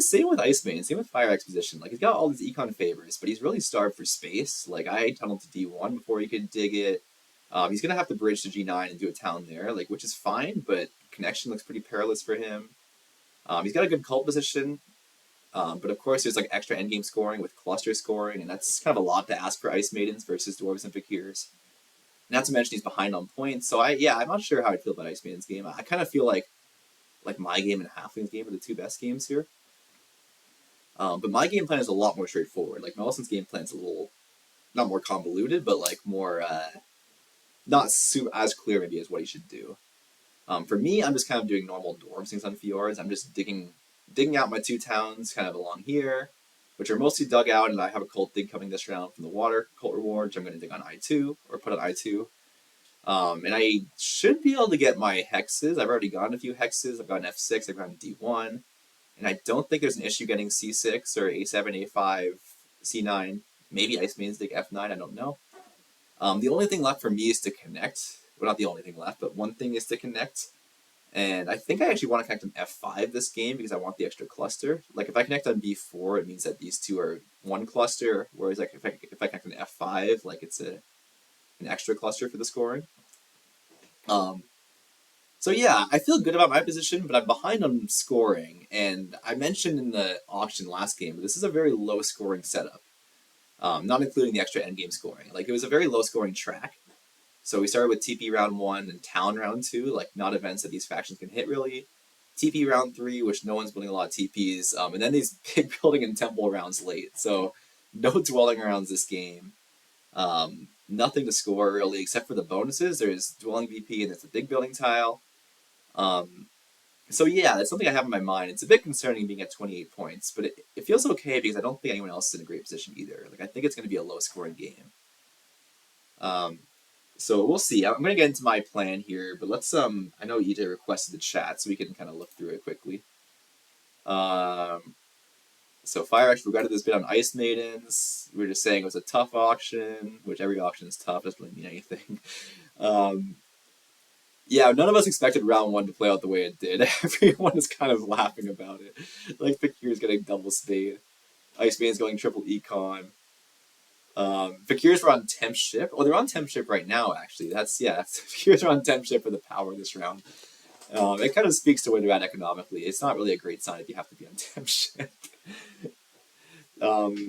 Same with Ice Main, same with Fire Exposition. Like, he's got all these econ favors, but he's really starved for space. Like, I tunneled to D1 before he could dig it. He's gonna have to bridge to G9 and do a town there, like, which is fine, but connection looks pretty perilous for him. He's got a good cult position, but of course there's like extra endgame scoring with cluster scoring, and that's kind of a lot to ask for Ice Maidens versus Dwarves and Fakirs. Not to mention he's behind on points, so I'm not sure how I feel about Ice Maiden's game. I kind of feel like my game and Halfling's game are the 2 best games here. But my game plan is a lot more straightforward. Like, Mellison's game plan is a little, not more convoluted, but like more, not as clear maybe as what he should do. For me, I'm just kind of doing normal dwarves things on fjords. I'm just digging out my 2 towns kind of along here, which are mostly dug out, and I have a cult dig coming this round from the water cult reward, which I'm going to dig on I2, or put on I2. And I should be able to get my hexes. I've already gotten a few hexes. I've gotten F6, I've gotten D1. And I don't think there's an issue getting C6 or A7, A5, C9. Maybe Ice Maidens dig F9, I don't know. The only thing left for me is to connect. Well, not the only thing left, but one thing is to connect. And I think I actually want to connect on F5 this game because I want the extra cluster. Like, if I connect on B4, it means that these 2 are 1 cluster, whereas like if I connect on F5, like it's an extra cluster for the scoring. So yeah, I feel good about my position, but I'm behind on scoring. And I mentioned in the auction last game, but this is a very low scoring setup, not including the extra endgame scoring. Like, it was a very low scoring track. So we started with TP round 1 and Town round 2, like not events that these factions can hit really. TP round 3, which no one's building a lot of TPs, and then these big building and temple rounds late. So no dwelling rounds this game. Nothing to score really, except for the bonuses. There's dwelling VP and it's a big building tile. So yeah, that's something I have in my mind. It's a bit concerning being at 28 points, but it feels okay because I don't think anyone else is in a great position either. Like, I think it's going to be a low-scoring game. So we'll see. I'm going to get into my plan here, but let's, I know EJ requested the chat, so we can kind of look through it quickly. So Fire Action regretted this bit on Ice Maidens. We were just saying it was a tough auction, which every auction is tough, doesn't really mean anything. Yeah, none of us expected round 1 to play out the way it did. Everyone is kind of laughing about it. Like, Fakir's getting double spade. Ice Maiden's going triple econ. Fakirs were on temp ship. Oh, they're on temp ship right now, actually. Fakirs are on temp ship for the power this round. It kind of speaks to where they're at economically. It's not really a great sign if you have to be on temp ship.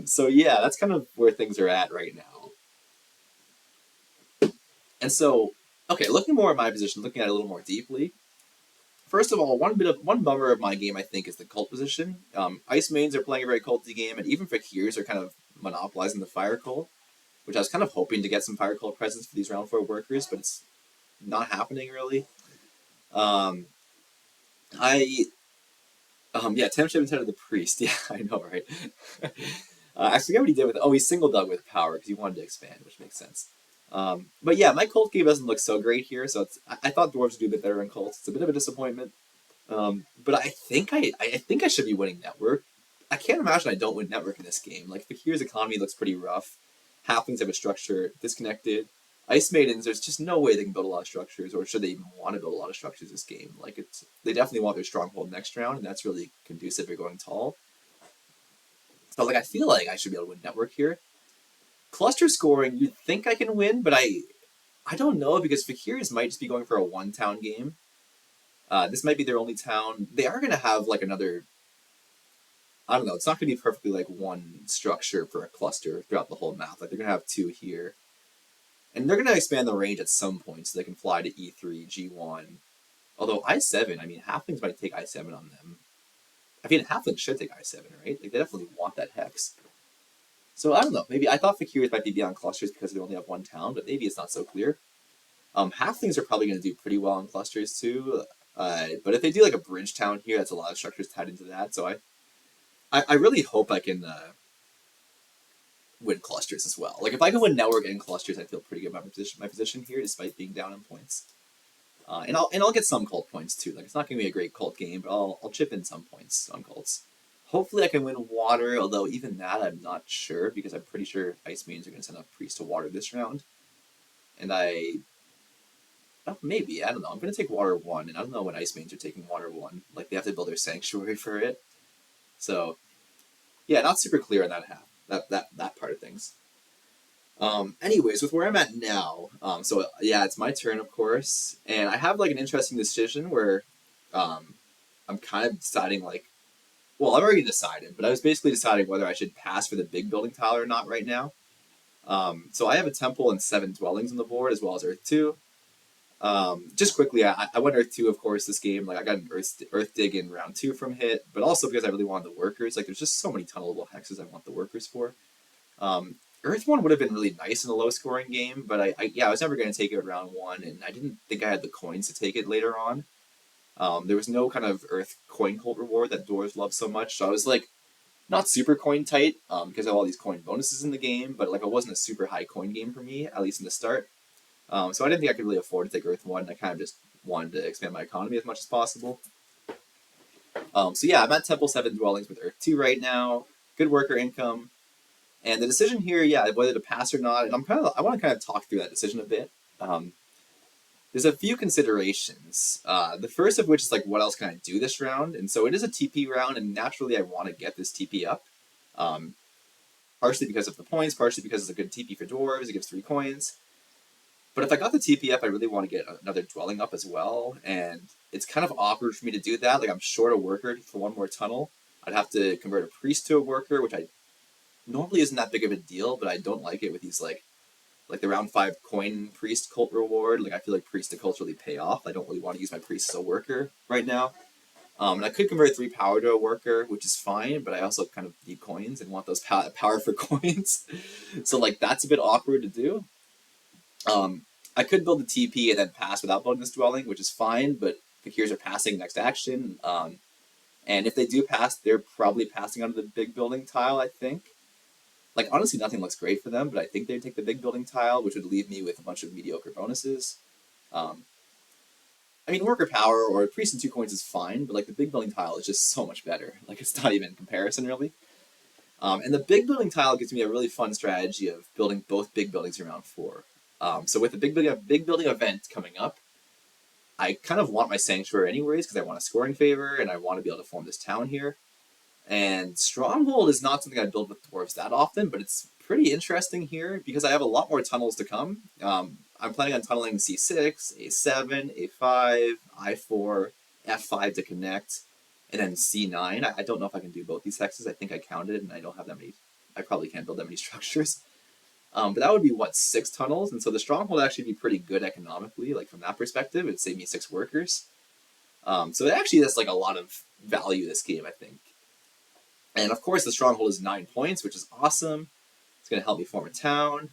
So yeah, that's kind of where things are at right now. And so, okay, looking more at my position, looking at it a little more deeply. first of all, one bummer of my game I think is the cult position. Ice Mains are playing a very culty game, and even Fakirs are kind of monopolizing the fire cult, which I was kind of hoping to get some fire cult presence for these round 4 workers, but it's not happening really. Um, I yeah, Tempship instead of the priest. Yeah, I know, right? I forget what he did with. Oh, he single dug with power because he wanted to expand, which makes sense. But yeah, my cult game doesn't look so great here, so I thought dwarves would do a bit better in cults. It's a bit of a disappointment. But I think I should be winning network. I can't imagine I don't win network in this game. Like Fakir's economy looks pretty rough. Halflings have a structure disconnected. Ice Maidens, there's just no way they can build a lot of structures, or should they even want to build a lot of structures this game. Like they definitely want their stronghold next round, and that's really conducive to going tall. So like I feel like I should be able to win network here. Cluster scoring, you'd think I can win, but I don't know because Fakirs might just be going for a one town game. This might be their only town. They are going to have like another. I don't know. It's not going to be perfectly like one structure for a cluster throughout the whole map. Like they're going to have 2 here, and they're going to expand the range at some point so they can fly to E3, G1. Although I7, I mean, halflings might take I7 on them. I mean, halflings should take I7, right? Like they definitely want that hex. So I don't know. Maybe I thought Fakirs might be beyond clusters because they only have 1 town, but maybe it's not so clear. Halflings are probably going to do pretty well in clusters too. But if they do like a bridge town here, that's a lot of structures tied into that. So I really hope I can win clusters as well. Like if I can win network and clusters, I feel pretty good about my position here, despite being down in points. And I'll get some cult points too. Like it's not going to be a great cult game, but I'll chip in some points on cults. Hopefully I can win water, although even that I'm not sure because I'm pretty sure Ice Maidens are going to send a priest to water this round. And maybe, I don't know. I'm going to take water 1, and I don't know when Ice Maidens are taking water 1. Like they have to build their sanctuary for it. So yeah, not super clear on that half, that part of things. Anyways, with where I'm at now, so yeah, it's my turn, of course, and I have like an interesting decision where I'm kind of deciding like, well, I've already decided, but I was basically deciding whether I should pass for the big building tile or not right now. So I have a temple and 7 dwellings on the board as well as Earth 2. Just quickly, I went Earth 2, of course, this game. Like I got an Earth Dig in round 2 from hit, but also because I really wanted the workers. Like there's just so many tunnelable hexes I want the workers for. Earth 1 would have been really nice in a low-scoring game, but I was never going to take it round 1, and I didn't think I had the coins to take it later on. There was no kind of Earth coin cult reward that dwarves love so much, so I was like, not super coin tight, because of all these coin bonuses in the game, but like it wasn't a super high coin game for me, at least in the start. So I didn't think I could really afford to take Earth 1, and I kind of just wanted to expand my economy as much as possible. So yeah, I'm at Temple 7 Dwellings with Earth 2 right now, good worker income. And the decision here, yeah, whether to pass or not, and I want to kind of talk through that decision a bit. There's a few considerations. The first of which is like, what else can I do this round? And so it is a TP round, and naturally I want to get this TP up. Partially because of the points, partially because it's a good TP for dwarves. It gives 3 coins. But if I got the TP up, I really want to get another dwelling up as well, and it's kind of awkward for me to do that. Like I'm short a worker for 1 more tunnel. I'd have to convert a priest to a worker, which I normally isn't that big of a deal, but I don't like it with these like the round 5 coin priest cult reward. Like I feel like priest to cults really pay off. I don't really want to use my priest as a worker right now. And I could convert 3 power to a worker, which is fine, but I also kind of need coins and want those power for coins. So like that's a bit awkward to do. I could build the TP and then pass without bonus dwelling, which is fine, but the Fakirs are passing next action. And if they do pass, they're probably passing onto the big building tile, I think. Like, honestly, nothing looks great for them, but I think they'd take the big building tile, which would leave me with a bunch of mediocre bonuses. I mean, worker power or a priest and 2 coins is fine, but, like, the big building tile is just so much better. Like, it's not even in comparison, really. And the big building tile gives me a really fun strategy of building both big buildings in round 4. So with the big building event coming up, I kind of want my sanctuary anyways, because I want a scoring favor, and I want to be able to form this town here. And Stronghold is not something I build with dwarves that often, but it's pretty interesting here because I have a lot more tunnels to come. I'm planning on tunneling C6, A7, A5, I4, F5 to connect, and then C9. I don't know if I can do both these hexes. I think I counted, and I don't have that many. I probably can't build that many structures. But that would be, 6 tunnels? And so the Stronghold would actually be pretty good economically, like from that perspective. It'd save me 6 workers. So it actually has like a lot of value this game, I think. And of course, the stronghold is 9 points, which is awesome. It's going to help me form a town.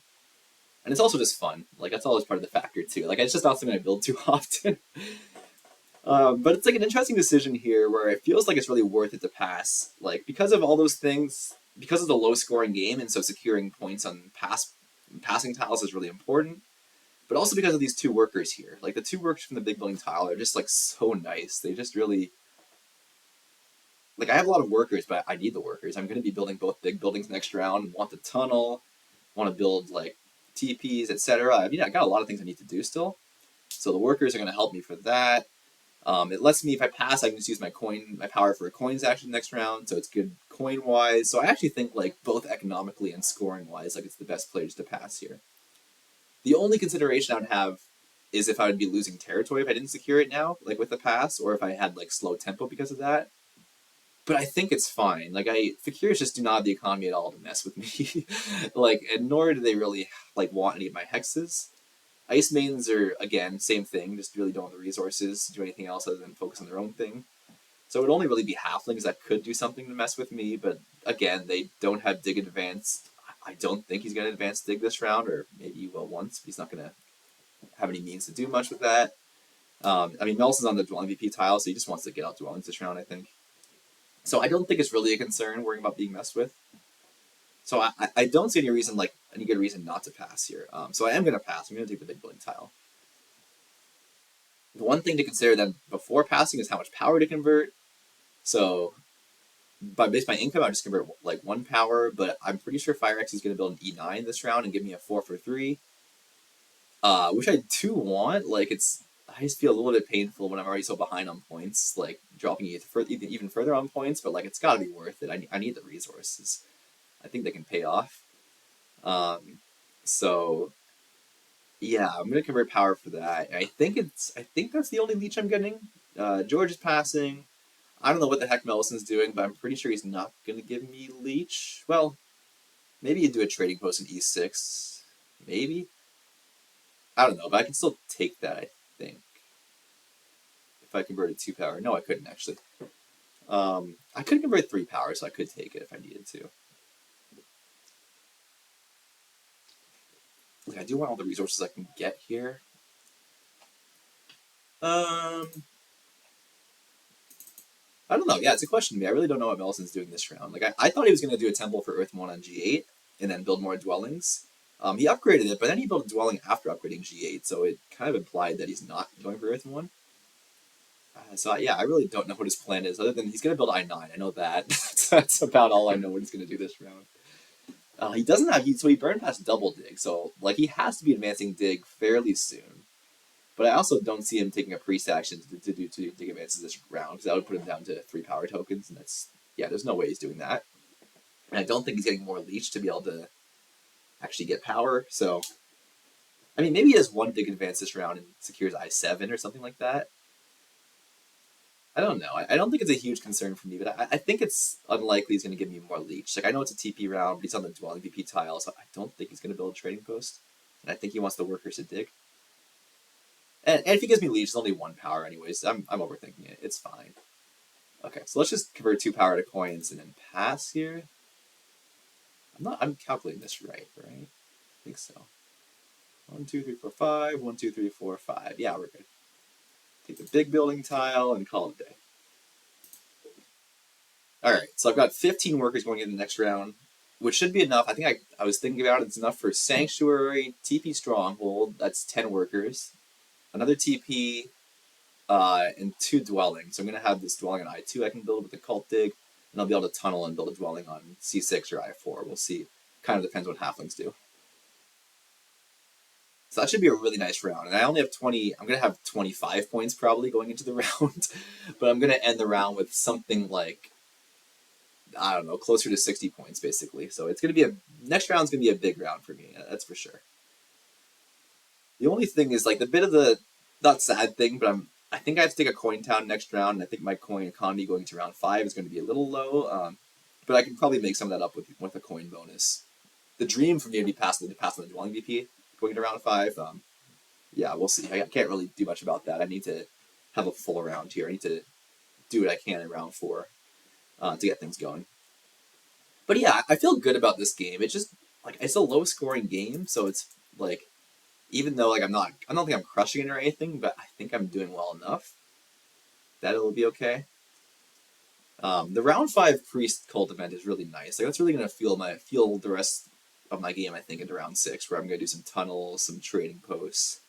And it's also just fun. Like, that's always part of the factor, too. Like, it's just not something I build too often. But it's like an interesting decision here where it feels like it's really worth it to pass. Like, because of all those things, because of the low scoring game, and so securing points on passing tiles is really important. But also because of these 2 workers here. Like, the 2 workers from the big building tile are just, like, so nice. They just really... Like, I have a lot of workers, but I need the workers. I'm going to be building both big buildings next round, want the tunnel, want to build, like, TPs, etc. I mean, I got a lot of things I need to do still. So the workers are going to help me for that. It lets me, if I pass, I can just use my power for a coins action next round, so it's good coin-wise. So I actually think, like, both economically and scoring-wise, like, it's the best players to pass here. The only consideration I would have is if I would be losing territory if I didn't secure it now, like, with the pass, or if I had, like, slow tempo because of that. But I think it's fine. Like, Fakirs just do not have the economy at all to mess with me. Like, and nor do they really, like, want any of my hexes. Ice Maidens are, again, same thing, just really don't have the resources to do anything else other than focus on their own thing. So it would only really be Halflings that could do something to mess with me, but again, they don't have Dig advanced. I don't think he's going to advance Dig this round, or maybe he will once, but he's not going to have any means to do much with that. I mean, Melson's on the Dwelling VP tile, so he just wants to get out Dwellings this round, I think. So I don't think it's really a concern worrying about being messed with. So I don't see any reason, like, any good reason not to pass here. So I am going to pass. I'm going to take the big building tile. The one thing to consider then before passing is how much power to convert. So based on my income, I just convert like 1 power, but I'm pretty sure FireX is going to build an E9 this round and give me a 4 for 3. Which I do want. Like, I just feel a little bit painful when I'm already so behind on points, like dropping even further on points, but like, it's got to be worth it. I need the resources. I think they can pay off. So yeah, I'm gonna convert power for that. I think that's the only leech I'm getting. George is passing. I don't know what the heck Melison's doing, but I'm pretty sure he's not gonna give me leech. Well, maybe he'd do a trading post in E6. Maybe. I don't know, but I can still take that, I think. If I converted 2 power. No, I couldn't actually. I could convert 3 power, so I could take it if I needed to. Like, I do want all the resources I can get here. I don't know. Yeah, it's a question to me. I really don't know what Melison's doing this round. Like, I thought he was going to do a temple for Earth 1 on G8 and then build more dwellings. He upgraded it, but then he built a dwelling after upgrading G8, so it kind of implied that he's not going for Earth 1. So yeah, I really don't know what his plan is, other than he's going to build I9. I know that. That's about all I know what he's going to do this round. He doesn't have, so he burned past double dig, so like, he has to be advancing dig fairly soon. But I also don't see him taking a priest action to do 2 dig advances this round, because that would put him down to 3 power tokens, and there's no way he's doing that. And I don't think he's getting more leech to be able to actually get power, so... I mean, maybe he has 1 dig advance this round and secures I7 or something like that. I don't know. I don't think it's a huge concern for me, but I think it's unlikely he's going to give me more leech. Like, I know it's a TP round, but he's on the Dwelling VP tile, so I don't think he's going to build a trading post. And I think he wants the workers to dig. And if he gives me leech, it's only 1 power anyways. I'm overthinking it. It's fine. Okay, so let's just convert 2 power to coins and then pass here. I'm calculating this right? I think so. 1, 2, 3, 4, 5. 1, 2, 3, 4, 5. Yeah, we're good. Take the big building tile and call it a day. Alright, so I've got 15 workers going in the next round, which should be enough. I think I was thinking about it. It's enough for Sanctuary, TP Stronghold, that's 10 workers, another TP, and 2 dwellings. So I'm going to have this dwelling on I2 I can build with the Cult Dig, and I'll be able to tunnel and build a dwelling on C6 or I4. We'll see. Kind of depends what Halflings do. So that should be a really nice round. And I only have 20, I'm going to have 25 points probably going into the round. But I'm going to end the round with something like, I don't know, closer to 60 points basically. So it's going to be next round's going to be a big round for me. That's for sure. The only thing is, like, the bit of the, not sad thing, but I think I have to take a coin town next round. And I think my coin economy going to round 5 is going to be a little low. But I can probably make some of that up with a coin bonus. The dream for me would be passing the Dwelling VP. Going to round 5, yeah, we'll see. I can't really do much about that. I need to have a full round here. I need to do what I can in round 4 to get things going. But yeah, I feel good about this game. It's just like it's a low scoring game, so it's like even though like I don't think I'm crushing it or anything, but I think I'm doing well enough that it'll be okay. The round 5 priest cult event is really nice. Like that's really gonna feel the rest of my game. I think into round 6, where I'm gonna do some tunnels, some trading posts,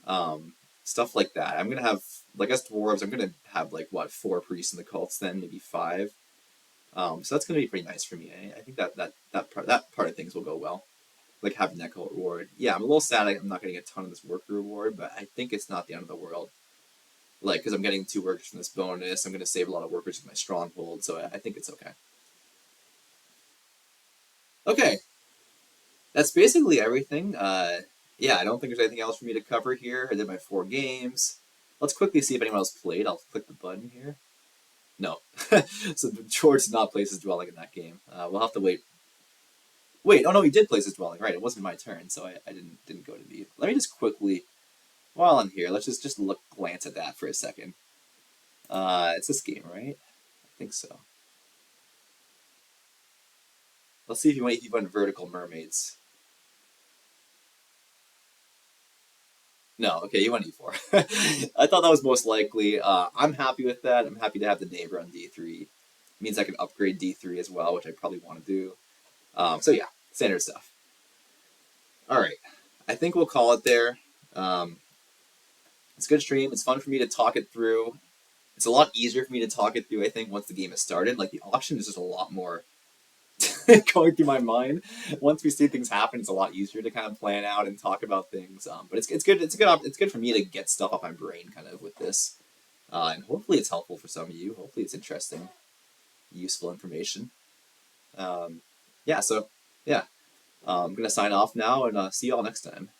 um, stuff like that. I'm gonna have like as dwarves. I'm gonna have like what 4 priests in the cults, then maybe 5. So that's gonna be pretty nice for me. I think that part of things will go well. Like having that cult reward. Yeah, I'm a little sad I'm not getting a ton of this worker reward, but I think it's not the end of the world. Like, because I'm getting 2 workers from this bonus, I'm going to save a lot of workers with my stronghold, so I think it's okay. Okay, that's basically everything. Yeah, I don't think there's anything else for me to cover here. I did my 4 games. Let's quickly see if anyone else played. I'll click the button here. No. So George did not place his dwelling in that game. We'll have to wait. Wait, oh no, he did place his dwelling. Right, it wasn't my turn, so I didn't go to the. Let me just quickly, while I'm here, let's just glance at that for a second. It's this game, right? I think so. Let's see if you went vertical mermaids. No, okay, you went E4. I thought that was most likely. I'm happy with that. I'm happy to have the neighbor on D3. It means I can upgrade D3 as well, which I probably want to do. So yeah, standard stuff. All right, I think we'll call it there. Um, it's a good stream. It's fun for me to talk it through. It's a lot easier for me to talk it through, I think, once the game has started. Like, the auction is just a lot more going through my mind. Once we see things happen, it's a lot easier to kind of plan out and talk about things. But it's good. It's good for me to get stuff off my brain, kind of with this, and hopefully it's helpful for some of you. Hopefully it's interesting, useful information. Yeah. So yeah, I'm gonna sign off now and see you all next time.